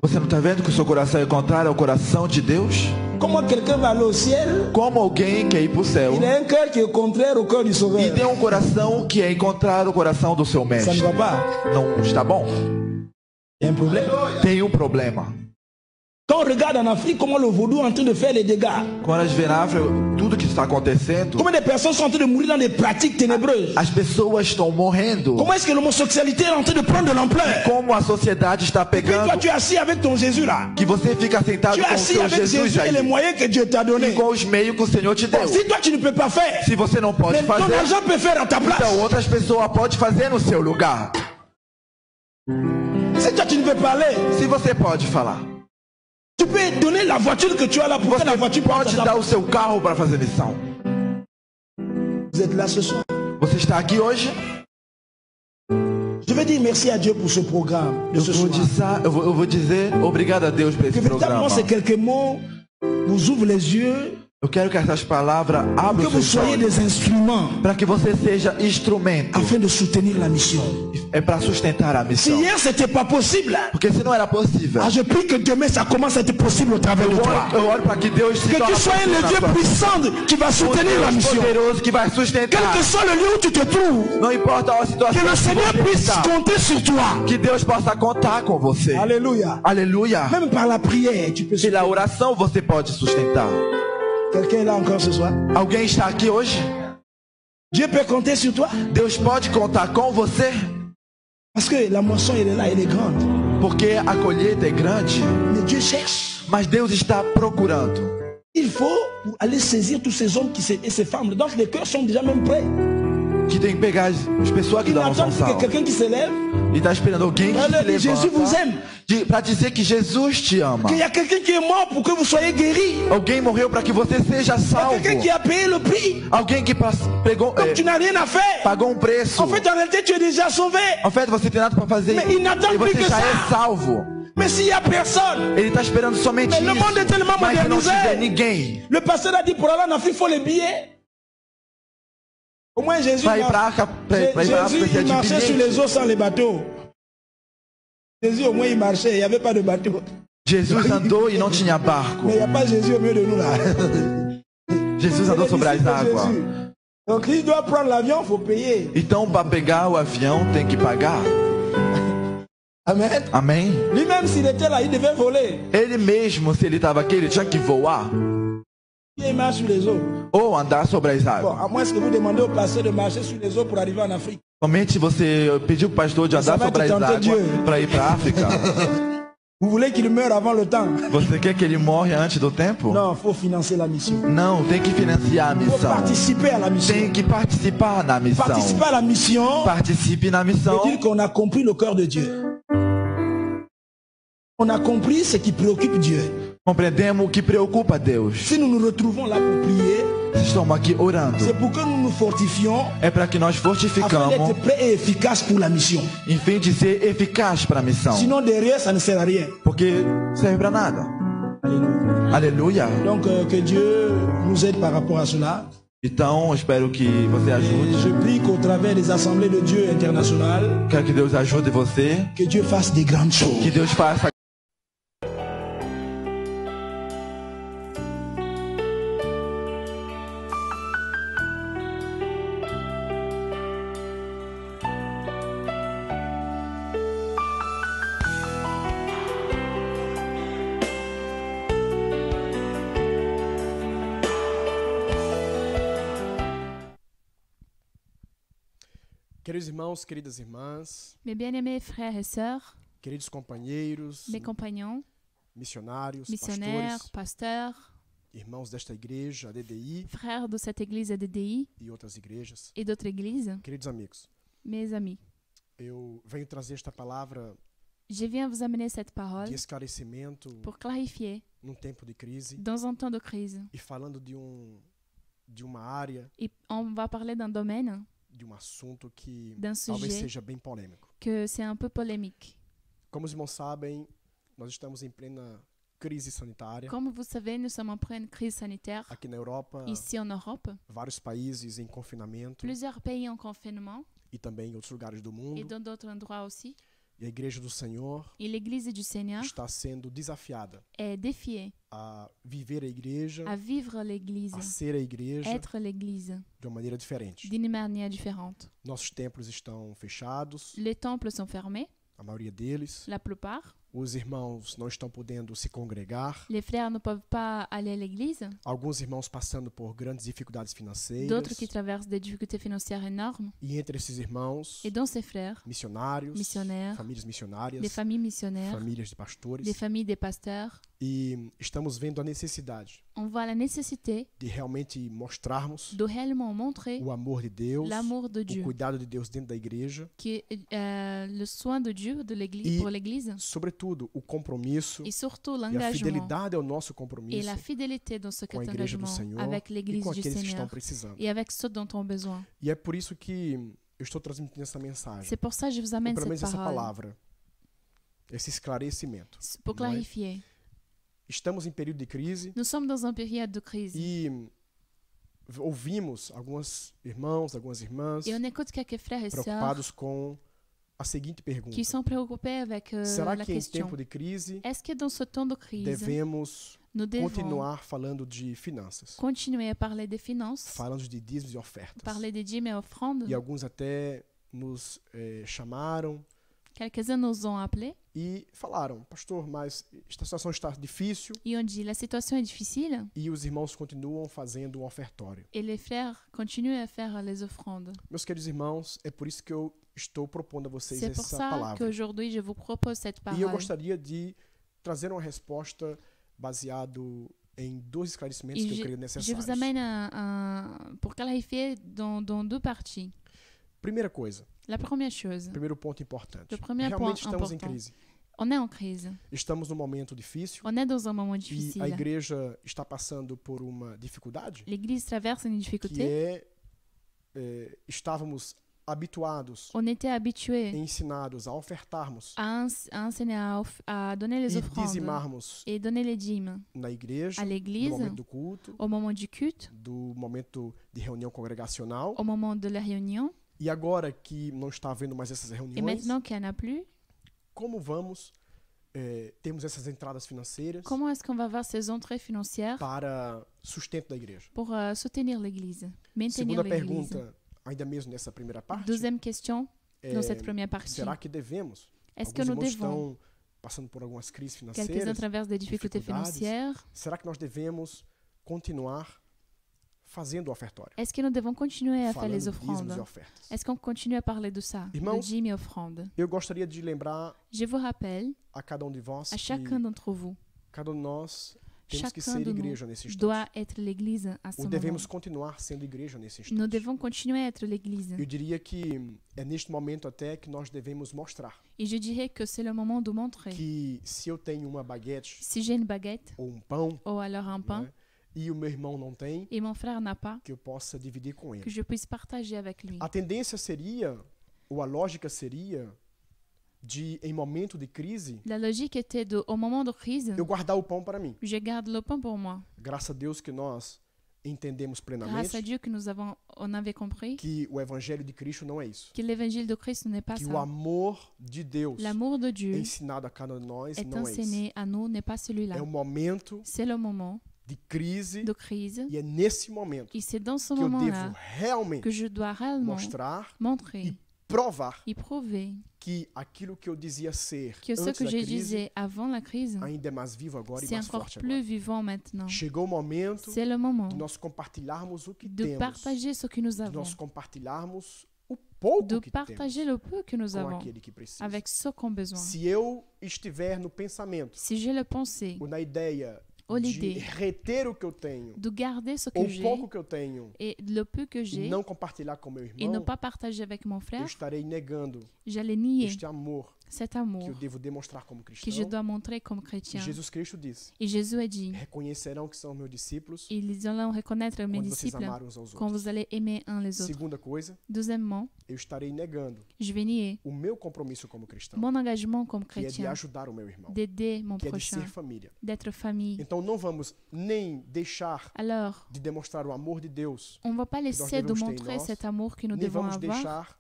Você não está vendo que o seu coração é contrário ao coração de Deus? Comment quelqu'un va aller au ciel? Como alguém quer ir para o céu Il a un cœur qui est contraire au cœur du Sauveur. e tem um coração que é encontrar o coração do seu Ça ne mestre? va pas. Não está bom? Il y a un problème. Tem um problema. Quand on regarde en Afrique comment le vaudou est en train de faire les dégâts, Quando a gente vê na África tudo que está acontecendo, combien de personnes sont en train de mourir dans des pratiques ténébreuses, as pessoas estão morrendo. comment est-ce que l'homosexualité est en train de prendre de l'ampleur? Como a sociedade está Et puis toi pegando, tu es assis avec ton Jésus là, que você fica sentado tu es com o assis seu avec Jesus Jésus et les aí, moyens que Dieu t'a e donnés. com os meios que o Senhor te deu. Si toi tu ne peux pas faire, Se você não pode mais ton fazer, argent peut faire à ta place. então outras pessoas podem fazer no seu lugar. Si toi tu ne peux pas aller, Se você pode falar, tu peux donner la voiture que tu as là pour que la voiture parte pode à ta dar o place. seu carro para fazer missão. Vous êtes là ce soir. Você está aqui hoje? Je vais dire merci à Dieu pour ce programme de ce soir. Eu vou dizer obrigado a Deus por Que esse programa. véritablement ces quelques mots vous ouvrent les yeux, Eu quero que essas palavras que abram vous seus soyez olhos des instruments para que você seja instrumento. afin de soutenir la mission. É para sustentar a Si missão. hier c'était pas possible, Porque se não era possível, je prie que demain ça commence à être possible au travers de toi. eu oro para que Deus se Que torne tu sois un possível na levier tua vida. puissant qui va soutenir la Deus mission. poderoso que vai Quel sustentar. que soit le lieu où tu te trouves, Não importa a que situação le que Seigneur você puisse está, compter sur toi. que Deus possa contar com você. Alléluia. Aleluia. Même par la prière, tu peux Pela soutenir. oração você pode sustentar. Quelqu'un est là encore ce soir? Alguém está aqui hoje? Dieu peut compter sur toi Deus pode contar com você? parce que la moisson elle est là, elle est grande. Porque a colheita é grande, Mais Dieu cherche. mas Deus está procurando. Il faut aller saisir tous ces hommes et ces femmes. Donc les cœurs sont déjà même prêts. Que tem que pegar as pessoas que Il dão attend unção. que quelqu'un qui se lève, E está esperando alguém que alors se dit, Jésus vous levanta aime. para dizer que Jesus te ama. Qu'il y a quelqu'un qui est mort pour que vous soyez guéris. Alguém morreu para que você seja Il y a salvo. quelqu'un qui a payé le prix. Alguém que pegou, Donc tu n'as rien à faire. pagou preço. En fait, en réalité, tu es déjà sauvé. En fait, você tem nada para fazer Mais il n'attend e plus você que já ça. é salvo. Mais s'il n'y a personne, Ele está esperando somente Mais le monde est isso. tellement Mas se não modernisé. tiver ninguém, le pasteur a dit pour aller en Afrique, il faut les billets. Au moins Jésus, vai para África, Jésus precisa il de marchait sur les bilhete. eaux sans les bateaux. Jésus au moins il marchait, il n'y avait pas de bateau. Jesus andou e não tinha barco. Mais il n'y a pas Jésus au milieu de nous là. Jesus andou sobre as águas. Jésus. Donc il doit prendre l'avion, il faut payer. Então, para pegar o avião, tem que pagar. Amen. Amém? Lui-même s'il était là, il devait voler. Ele mesmo, se ele estava aqui, ele tinha que voar Il marche sur les eaux. ou andar sobre as Bon, águas. à moins que vous demandez au pasteur de marcher sur les eaux pour arriver en Afrique. Somente você pediu para o pastor de andar vai sobre te as tenter águas Dieu. para ir para a África. Vous voulez qu'il meure avant le temps? Você quer que ele morre antes do tempo? Non, il faut financer la mission. Não, tem que financiar a Il faut missão. participer à la mission. Tem que participar na missão. Participer à la mission Participe na missão. veut dire qu'on a compris le cœur de Dieu. On a compris ce qui préoccupe Dieu. Compreendemos o que preocupa Deus. Si nous nous retrouvons là pour prier, Estamos aqui orando. c'est pour que nous nous fortifions É para que nós afin fortificamos d'être prêts et efficaces pour la mission. em fim de ser eficaz para a missão. Sinon derrière, ça ne sert à rien. Porque serve para nada. Alléluia. Aleluia. Donc, que Dieu nous aide par rapport à cela. Então, espero que você Et ajude. je prie qu'au travers des assemblées de Dieu internationales, Quero que Deus ajude você. que Dieu fasse des grandes choses. Que Deus faça. Queridos irmãos, queridas irmãs, Mes bien-aimés frères et sœurs, queridos companheiros, mes compagnons, missionários, missionnaires, pastores, pasteurs, irmãos desta igreja, a DDI frères de cette église ADDI e outras igrejas, et d'autres églises, queridos amigos, mes amis. eu venho trazer esta palavra Je viens vous amener cette de parole esclarecimento pour clarifier, num tempo de crise dans un temps de crise. e falando de uma área, Et on va parler d'un domaine, de um assunto que d'un talvez sujet seja bem polêmico. que c'est un peu polémique. Como os irmãos sabem, nós estamos em plena crise sanitária. Comme vous savez, nous sommes en pleine crise sanitaire Aqui na Europa, ici en Europe. vários países em confinamento Plusieurs pays en confinement e também em outros lugares do et mundo. dans d'autres endroits aussi. E a igreja do Senhor Et l'église du Seigneur está sendo desafiada est défiée a viver a igreja, à vivre l'église, a ser a igreja être l'église de uma maneira diferente. d'une manière différente. Nossos templos estão fechados, Les temples sont fermés, a maioria deles. la plupart. Os irmãos não estão podendo se congregar. Les frères ne peuvent pas aller à l'église. Alguns irmãos passando por grandes dificuldades financeiras. D'autres qui traversent des difficultés financières énormes. E entre esses irmãos, Et dans ces frères, missionários, missionnaires, famílias missionárias, des familles missionnaires, famílias de pastores. des familles des pasteurs, E estamos vendo a necessidade on voit la nécessité de realmente mostrarmos de réellement montrer o amor de Deus, l'amour de o Dieu, cuidado de Deus dentro da igreja. qui est le soin de Dieu de l'église, Et- pour l'église, Sobretudo, o compromisso et surtout e a l'engagement fidelidade ao nosso et compromisso la fidélité dans ce com a igreja do engagement Senhor avec e l'église com du aqueles que estão Seigneur precisando. et avec ceux dont on a besoin. E é por isso que eu estou transmitindo essa mensagem, C'est pour ça que je vous ou amène pelo menos cette essa parole, palavra, esse esclarecimento. pour não é? clarifier. Estamos em período de crise Nous sommes dans une période de crise e ouvimos alguns irmãos, algumas irmãs et on écoute quelques frères et sœurs preocupados com a seguinte pergunta: qui sont préoccupés avec será la que em question. tempo de crise Est-ce que dans ce temps de crise, devemos nous devons continuar falando de finanças, continuer à parler des finances, falando de dízimos e ofertas? parler des dîmes et offrandes? E alguns até nos chamaram Quelques-uns nous ont appelés e falaram: pastor, mas esta situação está difícil et ont dit la situation est difficile e os irmãos continuam fazendo um ofertório. et les frères continuent à faire les offrandes. Meus queridos irmãos, é por isso que eu estou propondo a vocês C'est pour essa ça palavra. qu'aujourd'hui je vous propose cette E eu parole. gostaria de trazer uma resposta baseado em dois esclarecimentos Et que eu creio je necessários. vous amène pour clarifier dans deux parties. Primeira coisa, La première chose, primeiro ponto importante. Le premier Realmente point estamos em important. crise. on est en crise. Estamos num momento difícil On est dans un moment e difficile. a igreja está passando por uma dificuldade L'Église traverse une que difficulté. estávamos habituados On était habitués e ensinados a ofertarmos à enseigner, à donner les e offrandes dizimarmos et donner les dîmes na igreja, à no l'Église, momento do culto, au moment du culte, do momento de reunião congregacional. au moment de la réunion. E agora que não está havendo mais essas Et reuniões, maintenant qu'il n'y en a plus, como vamos termos essas entradas financeiras comment est-ce qu'on va avoir ces entrées financières para sustento da igreja? pour soutenir l'Église, maintenir Segunda l'Église? pergunta, ainda mesmo nessa primeira parte, Deuxième question dans cette é, première partie. será que devemos? Est-ce que Alguns nous irmãos devons, estão passando por algumas crises quelques-uns financeiras. traversent des difficultés dificuldades. financières, Será que nós devemos continuar fazendo o ofertório? est-ce que nous devons continuer à faire Falando les de dízimos offrandes? e ofertas. Est-ce qu'on continue à parler de ça, de Irmãos, dîmes et offrandes? Eu gostaria de lembrar Je vous rappelle a cada de vós à que chacun d'entre vous, cada de nós temos que chacun ser de igreja nous nesse instante. doit être l'Église à ce Ou moment. devemos continuar sendo igreja nesse Nous instante. devons continuer à être l'Église. Eu diria que é neste momento até que nós devemos mostrar Et je dirais que c'est le moment de montrer. que se eu tenho uma baguete Si j'ai une baguette ou um pão, ou alors un pain né, e o meu irmão não tem, et mon frère n'a pas, que eu possa dividir com que ele. je puisse partager avec lui. A tendência seria, ou a lógica seria, de, em momento de crise, La logique était au moment de crise, eu guardar o pão para mim. je garde le pain pour moi. Graças a Deus que nós entendemos Grâce à plenamente Dieu que on avait compris que o evangelho de Cristo não é isso. que l'évangile de Christ n'est pas Que o ça. amor de Deus L'amour de Dieu ensinado a cada um de nós est não é esse. enseigné à nous n'est pas celui-là. É um momento C'est le moment de crise de crise e é nesse momento et c'est dans ce que eu devo moment-là realmente que je dois réellement mostrar montrer e provar et prouver que aquilo que eu dizia ser que ce antes que da je crise disais avant la crise, ainda é mais vivo agora e c'est mais encore forte plus agora. vivant maintenant. Chegou o momento C'est le moment de nós compartilharmos o que de temos, partager ce que nous de avons, nós compartilharmos o pouco de que partager temos le peu que nous com avons aquele que precisa. avec ceux qui ont besoin. Se eu estiver no pensamento Si j'ai le pensée ou na ideia ou de l'idée reter o que eu tenho, de garder ce ou que j'ai pouco que eu tenho, et le peu que e j'ai não compartilhar com meu et ne irmão, pas partager avec mon eu frère, estarei negando j'allais nier este amor cet que amour eu devo demonstrar como que je cristão. dois montrer comme E chrétien. Jesus Cristo disse: Et Jésus a dit, reconhecerão que são meus discípulos ils allont reconnaître mes quando vocês disciples amarem uns aos quand outros. vous allez aimer un les autres. Segunda coisa, Deuxièmement, eu estarei negando je vais nier o meu compromisso como cristão, mon engagement comme que é de chrétien ajudar o meu irmão, d'aider mon que é de prochain, ser família. d'être famille. Então não vamos nem deixar Alors, de demonstrar o amor de Deus, on ne va pas laisser de devemos ter em montrer nós, cet amour que nous nem devons vamos avoir deixar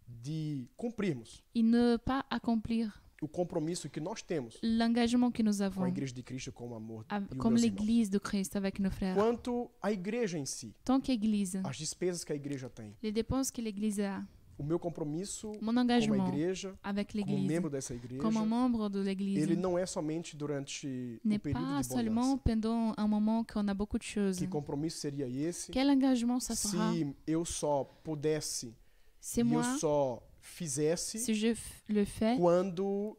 de cumprirmos et ne pas accomplir o compromisso que nós temos l'engagement que nous com a avons igreja de Cristo, com o amor e os comme meus irmãos. l'église de Christ avec nos frères. Quanto à igreja em si, Tant qu'église, as despesas que a igreja tem, les dépenses que l'église a, o meu compromisso mon como a engagement igreja, avec como l'église, membro dessa igreja, comme un membre de l'église, ele não é somente durante o n'est período pas de seulement bonança. pendant un moment qu'on a beaucoup de choses. Que compromisso seria esse Quel engagement ça sera se eu só pudesse C'est e eu moi, só fizesse si je le fais, quando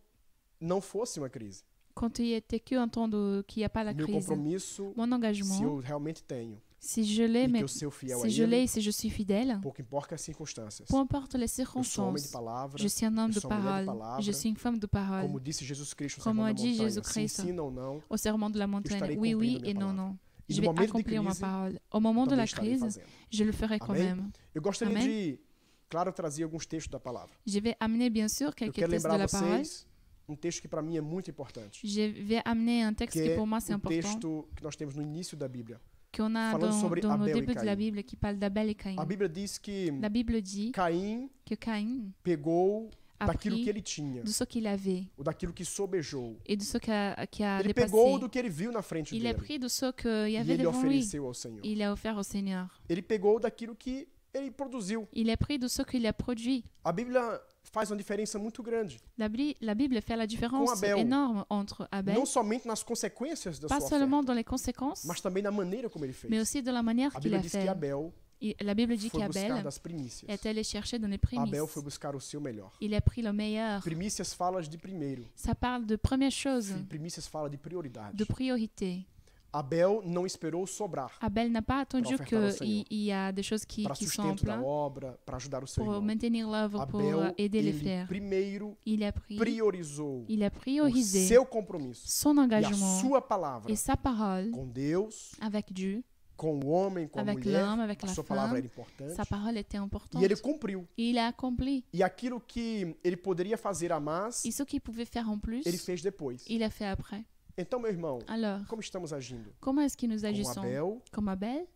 não fosse uma crise? quand il était que un temps qu'il n'y a pas la Meu crise. compromisso, Mon se engagement, eu realmente tenho, si je l'ai, e que mais eu sou fiel a si je l'ai ele, et si je suis fidèle, pouco importa as circunstâncias. peu importe les Eu sou homem de circonstances, palavra, je suis un homme eu de sou mulher de parole, palavra, je suis une femme de parole. como disse Jesus Cristo no Como Sermão da dit Montanha, Jesus se Cristo. ensina ou não, Au serment de la montagne, estarei oui, oui cumprindo et minha non, palavra. non. E Je no vais momento de accomplir ma crise, parole. Au moment de também la estarei crise, fazendo. je le ferai quand Amém? même. Eu gostaria Amém? de, claro, trazer alguns textos da palavra. Je vais amener bien sûr Eu quelques quero textes de lembrar la parole. vocês um texto que para mim é muito importante, Je vais amener un texte que qui é pour moi c'est um important, texto que nós temos no início da Bíblia. qu'on a falando sobre dans nos Abel e débuts de la Caïn. Bible qui parle d'Abel et Caïn. A Bíblia diz que La Bible dit Caim que Caïn pegou a daquilo pris que ele tinha, de ce qu'il avait ou daquilo que sobejou. et de ce qui a Ele dépassé. pegou do que ele viu na frente Il a dele pris de ce qu'il y e avait ele devant lui. ofereceu ao Senhor. Il a offert au Seigneur. Ele pegou daquilo que ele produziu. Il a pris de ce qu'il a produit. A Bíblia faz uma diferença muito grande, La Bible fait la différence Abel. énorme entre Abel, não somente nas consequências da pas sua seulement oferta, dans les conséquences, mas também na maneira como ele fez. mais aussi de la manière A qu'il Bíblia a diz que fait. Abel La Bible dit foi buscar qu'Abel das primícias. est allé chercher dans les prémices. Abel foi buscar o seu melhor. Il a pris le meilleur. Primícias fala de primeiro. Ça parle de première chose, Primícias fala de prioridade. de priorité. Abel não esperou sobrar Abel n'a pas attendu ofertar ao Senhor. qu'il y a des choses qui para sont en sustento da plein obra, para ajudar o seu pour irmão. maintenir l'œuvre, pour Abel, aider les ele frères. primeiro Il a priorizou o priorisé seu compromisso son e a engagement sua palavra et sa parole com Deus, avec Dieu. com o homem, com a Avec mulher. l'homme, avec A la sua palavra femme. era importante. Sa parole était importante. E ele cumpriu. Et il a accompli. E aquilo que ele poderia fazer a mais, Et ce qu'il pouvait faire en plus, ele fez depois. il a fait après. Então, meu irmão, Alors, como estamos agindo? comment est-ce que nous Como agissons? Abel Comme Abel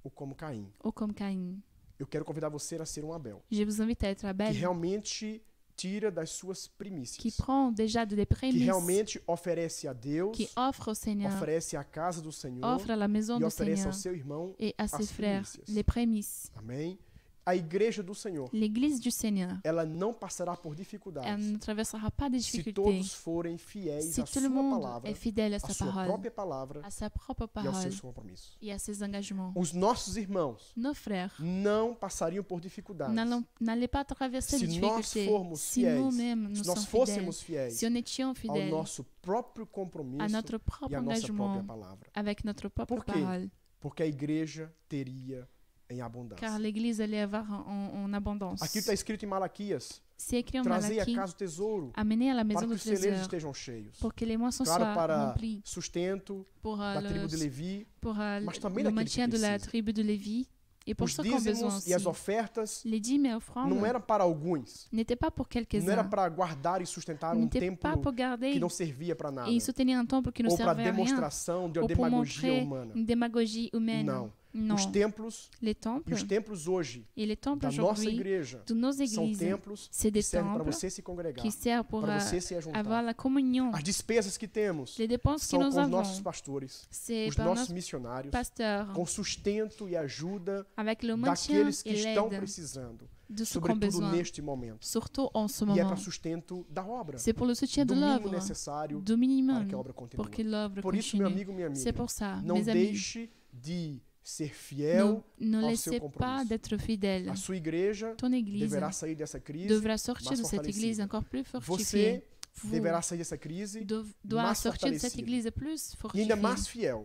ou como Caim? ou comme Caïn? Eu quero convidar você a ser um Abel, Je vous invite à être que Abel, realmente tira das suas primícias, qui prend déjà des que prémices, realmente oferece a Deus, qui offre au Seigneur, oferece à casa do Senhor offre à la maison e du oferece Seigneur ao seu irmão. et à ses as frères primícias. les prémices. Amém? A igreja do Senhor, L'église du Seigneur, ela não passará por elle dificuldades ne traversera pas des se difficultés todos forem fiéis si à tout le sua monde palavra, est fidèle à à sa sua parole, própria palavra à sa propre e aos parole seus compromissos. et à ses engagements. Os nossos irmãos Nos frères não passariam por dificuldades n'allaient pas traverser des se nós difficultés formos si fiéis, nous-mêmes nous se nós sommes fidèles, fôssemos fiéis si on étions ao fidèles nosso próprio à compromisso notre propre e à nossa engagement própria palavra. avec notre propre Por quê? parole. Porque a igreja teria em abundância. Car l'Église allait avoir en abondance. Aqui está escrito em Malaquias: C'est écrit en trazei a Malachie, casa o tesouro, amenez à la para maison que du os celeiros trésor estejam cheios. pour que les moissons Claro, soient para remplies, sustento pour da tribo de Levi, pour mas também le daquele que maintien de la precisa. tribu de Lévi, Et pour Os ceux qui ont besoin dízimos aussi, e as ofertas les dîmes et offrandes não era para alguns. n'étaient pas pour Não era quelques-uns, para guardar e sustentar um n'étaient templo pas pour garder que não servia para nada. et soutenir un temple qui ne Ou para servait à rien, demonstração de uma ou pour demagogia montrer humana. une démagogie humaine. Não. Non. Os templos Les e temples os templos hoje et les temples da nossa aujourd'hui igreja de nos são églises, templos c'est que des servem para temples você se congregar, qui servent pour para você se ajuntar. avoir la communion. As despesas que temos Les dépenses que são nous com os nossos avons, pastores, c'est os par nossos nos missionários, pasteurs, com sustento e ajuda avec le maintien daqueles que et estão l'aide precisando, de ceux qui ont sobretudo besoin, neste momento. surtout en ce E é moment. para sustento da obra, C'est pour le soutien do de mínimo l'œuvre, necessário du para minimum, que a obra pour continue. que l'œuvre Por isso, meu continue. amigo, minha C'est amiga, pour ça, não mes amis, deixe de ser fiel ne ao laissez seu pas compromisso. d'être fidèle. A sua igreja Ton église deverá sair dessa crise devra sortir mais de cette église fortalecida. encore plus Você fortifiée. Vous deverá sair dessa crise doit mais sortir de cette fortalecida. église plus e ainda fortifiée mais fiel,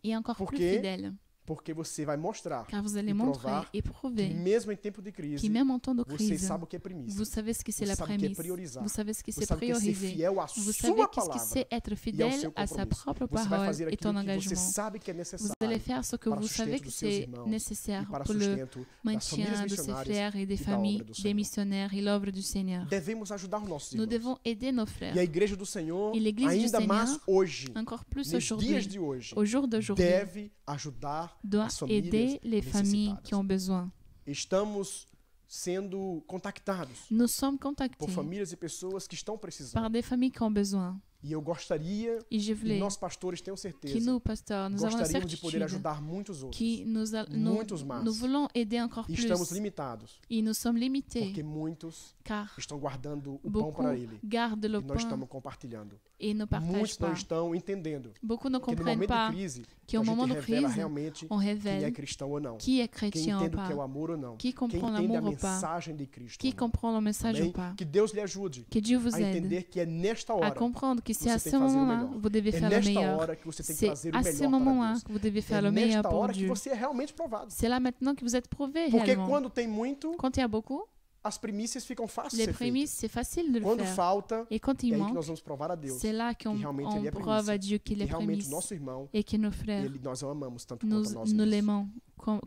et encore plus Porque fidèle. porque você vai mostrar Car vous allez e montrer provar et que prouver mesmo em tempo de que crise, même en temps de você crise, sabe o que é primícia. vous savez ce que c'est Vous la savez o que é prémisse. priorizar. Vous savez ce que Você c'est sabe o que é ser prioriser. fiel à Vous savez sua qu'est-ce que palavra c'est être e ao fidèle seu à sa compromisso. propre Você vai parole fazer et ton aquilo que você engagement. sabe que é Vous necessário allez faire ce que para o vous savez sustento que dos seus c'est irmãos e nécessaire para o pour le sustento das maintien famílias de ses missionárias frères et des e da familles, obra do des Senhor. missionnaires et l'œuvre du Seigneur. Devemos ajudar os nossos Nous irmãos. devons aider nos frères. E a igreja do Senhor, E l'église du ainda mais Seigneur, hoje, Encore plus nos dias aujourd'hui, de hoje, au jour d'aujourd'hui, deve ajudar doit as famílias aider les familles necessitadas. qui ont besoin. Estamos sendo contactados Nous sommes por contactés famílias e pessoas que estão precisando. par des familles qui ont besoin. E eu gostaria, Et je e voulais nós pastores tenho certeza, que nous, pasteurs, nous avons la gostaríamos de poder certitude ajudar muitos outros. que Muitos mais. nous voulons aider encore E plus. estamos limitados, Et nous sommes limités, porque muitos car estão guardando o pão beaucoup para ele. gardent le E nós pain estamos compartilhando. et ne partagent Muitos não pas. estão entendendo Beaucoup ne que no comprennent momento pas de crise que a au gente moment de revela crise, realmente on quem é révèle cristão ou não. qui est Quem chrétien ou entende o que é o pas, amor ou não. qui Quem comprend entende a l'amour ou pas, mensagem de Cristo qui ou não. comprend le message Amém? ou pas. Que Deus lhe ajude Que Dieu vous a aide entender que é nesta à hora comprendre que c'est à você ce tem que fazer o moment-là melhor. vous devez É faire le nesta meilleur. hora que você tem que C'est fazer o à ce melhor para moment-là Deus. que vous devez É faire le meilleur nesta pour hora que Dieu. você é realmente provado. C'est là maintenant que vous êtes prouvé Porque réellement. quando tem muito, Quand il y a beaucoup, as primícias ficam fáceis de les ser prémices, feitas. c'est facile de le Quando faire. falta, Et quand é il aí que manque, nós vamos provar a Deus c'est là qu'on que realmente ele é prouve à primícia. Dieu qu'il Que est realmente prémisse nosso irmão, et que nos frères, nós o amamos tanto nous, quanto a nós nous mesmos. l'aimons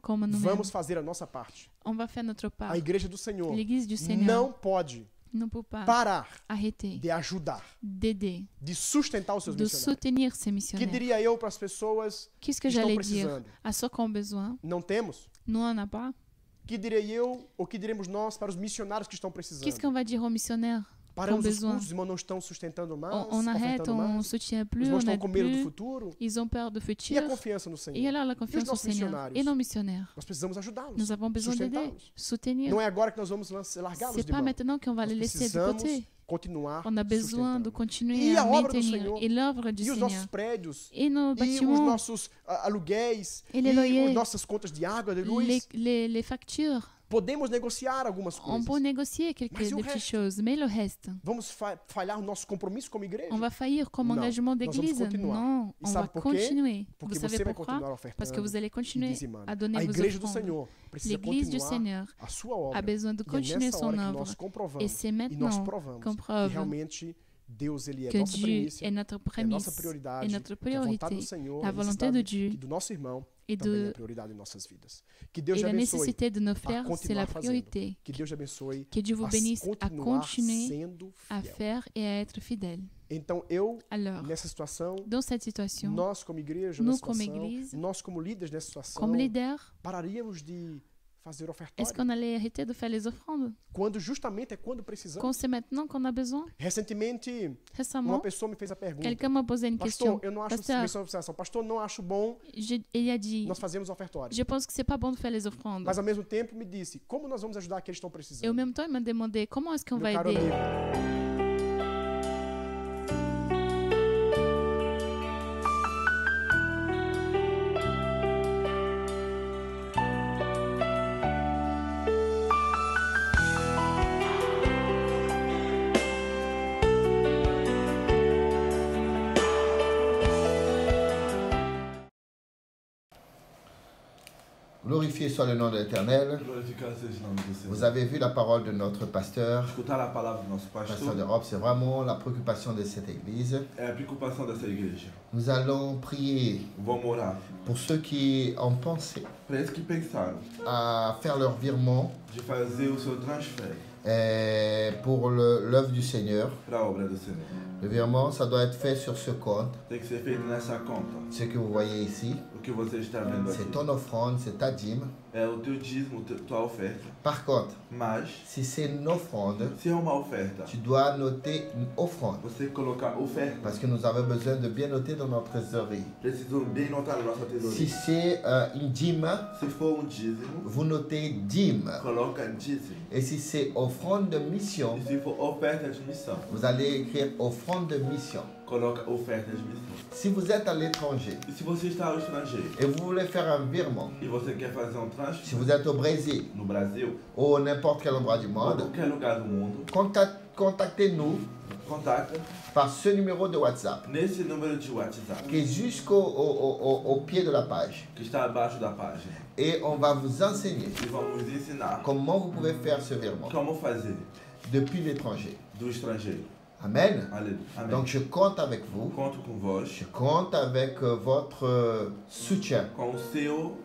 comme nous-mêmes. Vamos fazer a nossa parte. On va faire notre part. A igreja do Senhor L'église du Seigneur não pode ne peut pas parar arrêter de ajudar, d'aider, de sustentar os seus de missionários. soutenir ces Que missionnaires. diria eu para as pessoas Qu'est-ce que que estão j'allais dire precisando? à ceux qui ont besoin? Não temos? Nous, on n'a pas. Que direi eu, ou que diremos nós para os missionários que estão precisando? Qu'est-ce qu'on va dire aux missionnaires qui ont Paramos os besoin? cursos, os irmãos não estão sustentando mais, On arrête, ofertando on mais. soutient Os plus, irmãos on estão n'aide com medo do plus. futuro. Ils ont peur du E futur. a confiança no Et Senhor? alors la E os confiance au nossos Seigneur. missionários? Et nos missionnaires. Nós precisamos ajudá-los, Nous avons besoin d'aider, sustentá-los. soutenir. Não é agora que nós vamos largá-los C'est de pas mão. maintenant qu'on va Nós les laisser de precisamos côté. continuar On a besoin de sustentando. continuer E à a obra do maintenir. Senhor, Et l'œuvre du E os Seigneur. nossos prédios, Et nos e os bâtiments, nossos aluguéis, Et les e loyers. as nossas contas de água, de luz. les factures. Podemos negociar algumas On peut coisas. négocier Mais des le petites reste? choses, mais le reste, Vamos falhar o nosso compromisso como igreja? on va faillir comme Non, engagement nós vamos d'église. continuar. Non, E on sabe va por quê? continuer. Porque Vous savez você vai pourquoi? continuar Parce que ofertando vous allez e continuer dizimando. à donner A vos igreja do offrandes. Senhor precisa L'église du continuar Seigneur a sua obra. a besoin de E é continuer nessa son hora que œuvre. nós Et comprovamos c'est e nós maintenant provamos qu'on que preuve realmente Deus ele é que nossa Dieu primícia, est notre é prémisse nossa prioridade, et notre que a vontade priorité, do Senhor, la a volonté de necessidade Dieu que do nosso irmão et também é de prioridade em nossas vidas. Que Deus et te la abençoe nécessité de nos a frères, c'est continuar la fazendo. priorité. Que Deus te abençoe Que Dieu vous a bénisse à continuar continuer sendo à fiel. faire et à être fidèle. Então eu, Alors, nessa situação, dans cette situation, nós como igreja, nous nessa comme situação, église, nós como líderes nessa situação, comme leader, pararíamos de fazer est-ce ofertório qu'on allait arrêter de faire les offrandes quando justamente é quando precisamos. quand c'est maintenant qu'on a besoin? Recentemente, uma Récemment, pessoa me fez a pergunta: quelqu'un m'a posé une question. Pastor, eu não acho Pasteur, missão de observação. Pastor, não acho bom il a dit, nós fazermos ofertório. je pense que c'est pas bon de faire les offrandes. Mas ao mesmo tempo me disse: como nós vamos ajudar aqueles que estão Et au precisando? même temps, il m'a demandé comment est-ce qu'on Meu va caro aider. amigo, Glorifié soit le nom de l'Éternel. Glorificado seja o nome do Senhor. Vous avez vu la parole de notre pasteur. Escutar a palavra do nosso Pasteur pastor d'Europe, c'est vraiment la préoccupation de cette église. é a preocupação dessa igreja. Nous allons prier Vamos orar pour ceux qui ont pensé para eles que pensaram à faire leur virement de fazer o seu transfer pour l'œuvre du Seigneur. para a obra do Senhor. Le virement, ça doit être fait sur ce compte. Tem que ser feito nessa conta. Ce que vous voyez ici, O que você está vendo c'est aqui ton offrande, c'est ta dîme. é o teu dízimo, tua oferta. Par contre, Mas, si c'est une offrande, se é uma oferta, tu dois noter une offrande. você colocar oferta. Parce que nous avons besoin de bien noter dans notre trésorerie. Precisam bem notar na nossa Si tesouraria. c'est une dîme, Se for dízimo, vous notez dîme. coloca dízimo. Et si c'est offrande de mission, E se for oferta de missão, vous allez écrire offrande de mission. coloca oferta de missão. Si vous êtes à l'étranger E se você está ao estrangeiro et vous voulez faire un virement, e você quer fazer si transfer vous êtes au Brésil no Brasil ou n'importe quel endroit du ou em monde, qualquer lugar do mundo, contactez-nous contacta par ce numéro de WhatsApp nesse número de WhatsApp qui est au pied de la page. que está abaixo da página. Et on va vous enseigner E vamos ensinar comment vous pouvez faire ce virement como fazer depuis l'étranger. do estrangeiro. Amen. Amém. Donc je compte avec vous. Conto com vós, Je compte avec votre soutien com o seu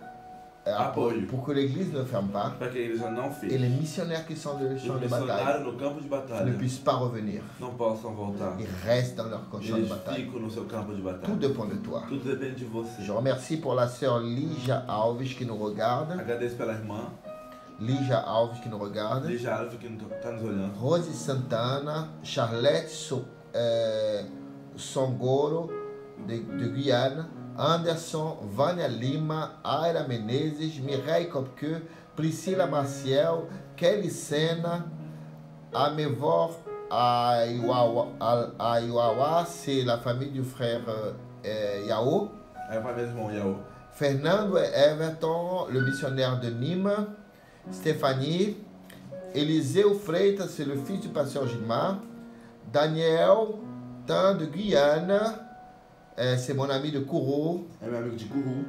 apoio, pour que l'église ne ferme pas para que a igreja não et feche. les missionnaires qui sont dans le Os champ de bataille missionários no campo de ne batalha puissent pas revenir. não possam voltar. Ils restent dans leur champ de Eles bataille. ficam no seu campo de Tout batalha. dépend de toi. Tudo depende de você. Je remercie pour la sœur Lígia Alves qui nous regarde. Agradeço pela irmã Lígia Alves qui nous regarde. Lígia Alves que está nos olhando. Rose Santana, Charlotte Songoro de Guyane, Anderson, Vânia Lima, Aira Menezes, Mireille Kopke, Priscila Maciel, Kelly Sena, Amevor Aiwawa, c'est la famille du frère Yao, Aí vai meu irmão Yaô. Fernando Everton, le missionnaire de Nîmes, Stéphanie, Élisée Freitas, c'est le fils du pasteur Gilmar, Daniel Tan de Guyane, c'est mon ami de Kourou, É meu amigo de Curu.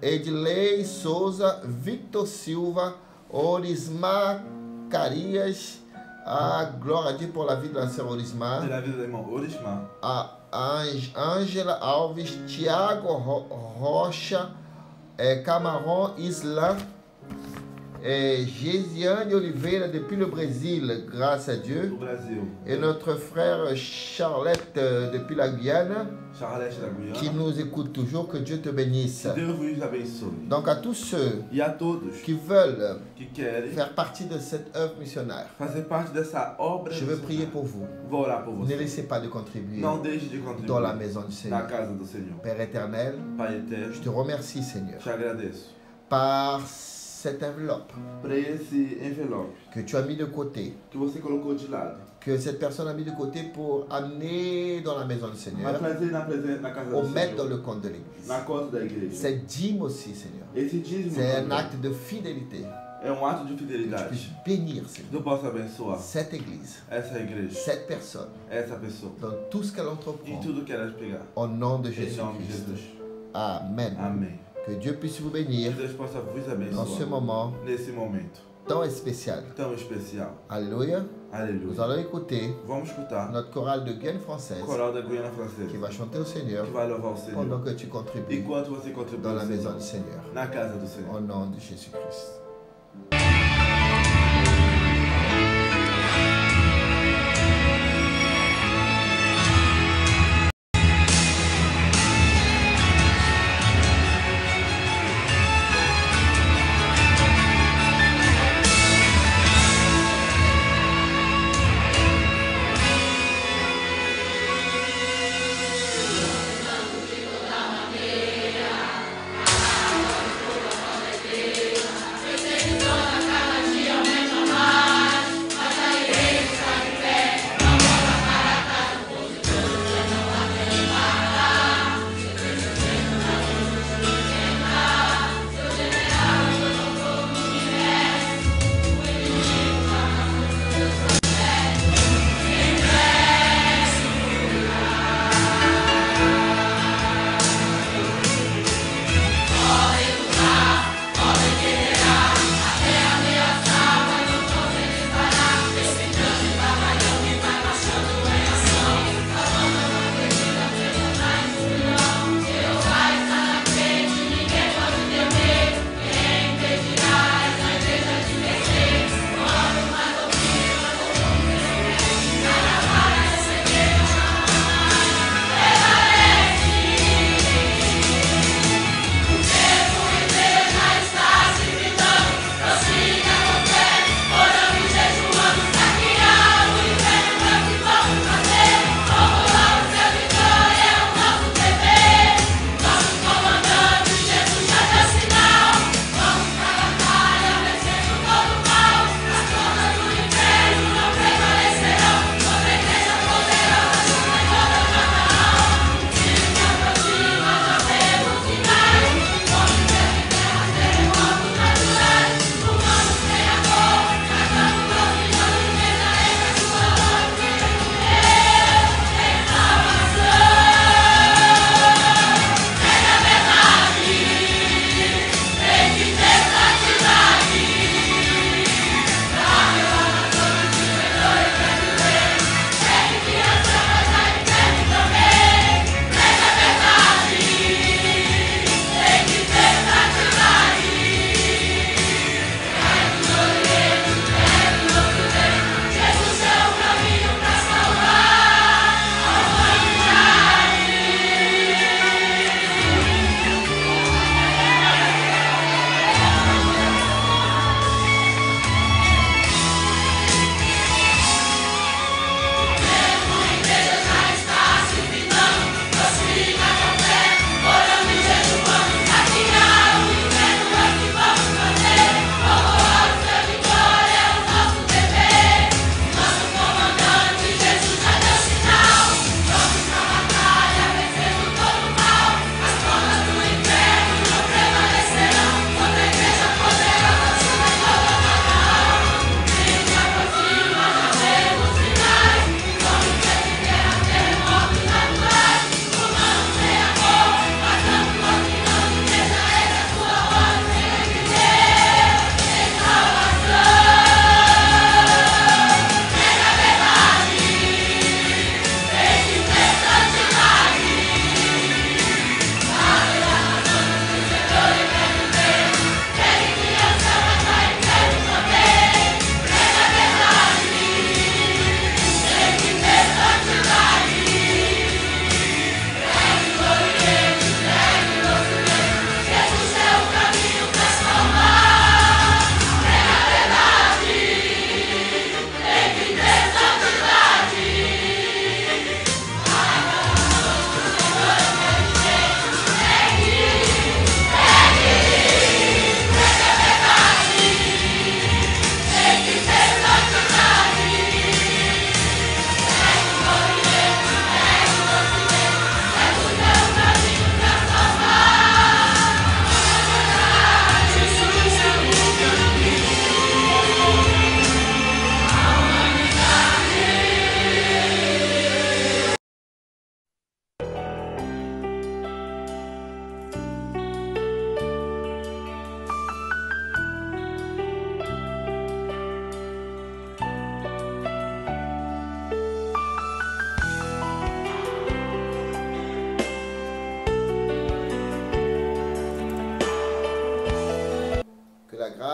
Edley Souza, Victor Silva, Orismar Carias, glória a Dieu pour la vie de la sœur Orismar, Pela vida do irmão Orismar. Ângela Alves, Tiago Rocha, Camarão Isla, Gésiane Oliveira depuis le Brésil, grâce à Dieu, Do Brasil. et notre frère Charlotte depuis la Guyane, Charleste da Guiana. qui nous écoute toujours, que Dieu te bénisse. Deus vos abençoe. Donc à tous ceux E a todos qui veulent que querem faire partie de cette œuvre missionnaire, fazer parte dessa obra, je veux prier pour vous. vou orar por Ne você. laissez pas de contribuer Não deixe de dans la contribuir maison du na Seigneur. casa do Senhor. Père éternel, Pai eterno, je te remercie Seigneur te agradeço par cette enveloppe por esse envelope que tu as mis de côté, que você colocou de lado. que cette personne a mis de côté pour amener dans la maison du Vai Seigneur, trazer na casa ou do mettre dans Senhor, le compte de l'Église. na conta da igreja. Cette dîme aussi Seigneur, Esse dízimo c'est un também acte de fidélité. é ato de Que tu fidelidade. puisses bénir Seigneur Eu posso abençoar cette Église, essa igreja, cette personne, essa pessoa, dans tout ce qu'elle em entreprend, tudo que ela pegar. au nom de Em nome de Jésus-Christ. Jesus. Amen. Amém. Que Dieu puisse vous Que bénir Deus possa vos dans ce abençoar moment nesse momento tant spécial. tão especial. Alléluia. Nous Aleluia. allons écouter Vamos escutar notre chorale de Guyane o française coral da Guiana Francesa, qui va chanter au Seigneur que vai louvar o Senhor pendant que tu contribues enquanto você contribui dans la ao maison Senhor, du Seigneur. na casa do Senhor. Au nom de Jésus-Christ. Amen.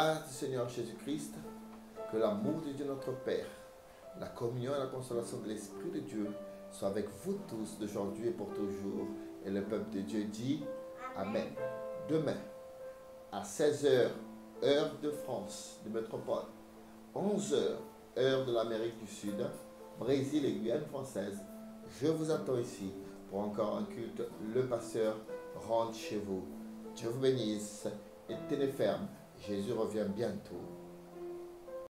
grâce du Seigneur Jésus-Christ, que l'amour de Dieu notre Père, la communion et la consolation de l'Esprit de Dieu soient avec vous tous d'aujourd'hui et pour toujours. Et le peuple de Dieu dit Amen. Demain, à 16h, heure de France, de métropole, 11h, heure de l'Amérique du Sud, Brésil et Guyane française, je vous attends ici pour encore un culte. Le pasteur rentre chez vous. Dieu vous bénisse et tenez ferme. Jésus revient bientôt.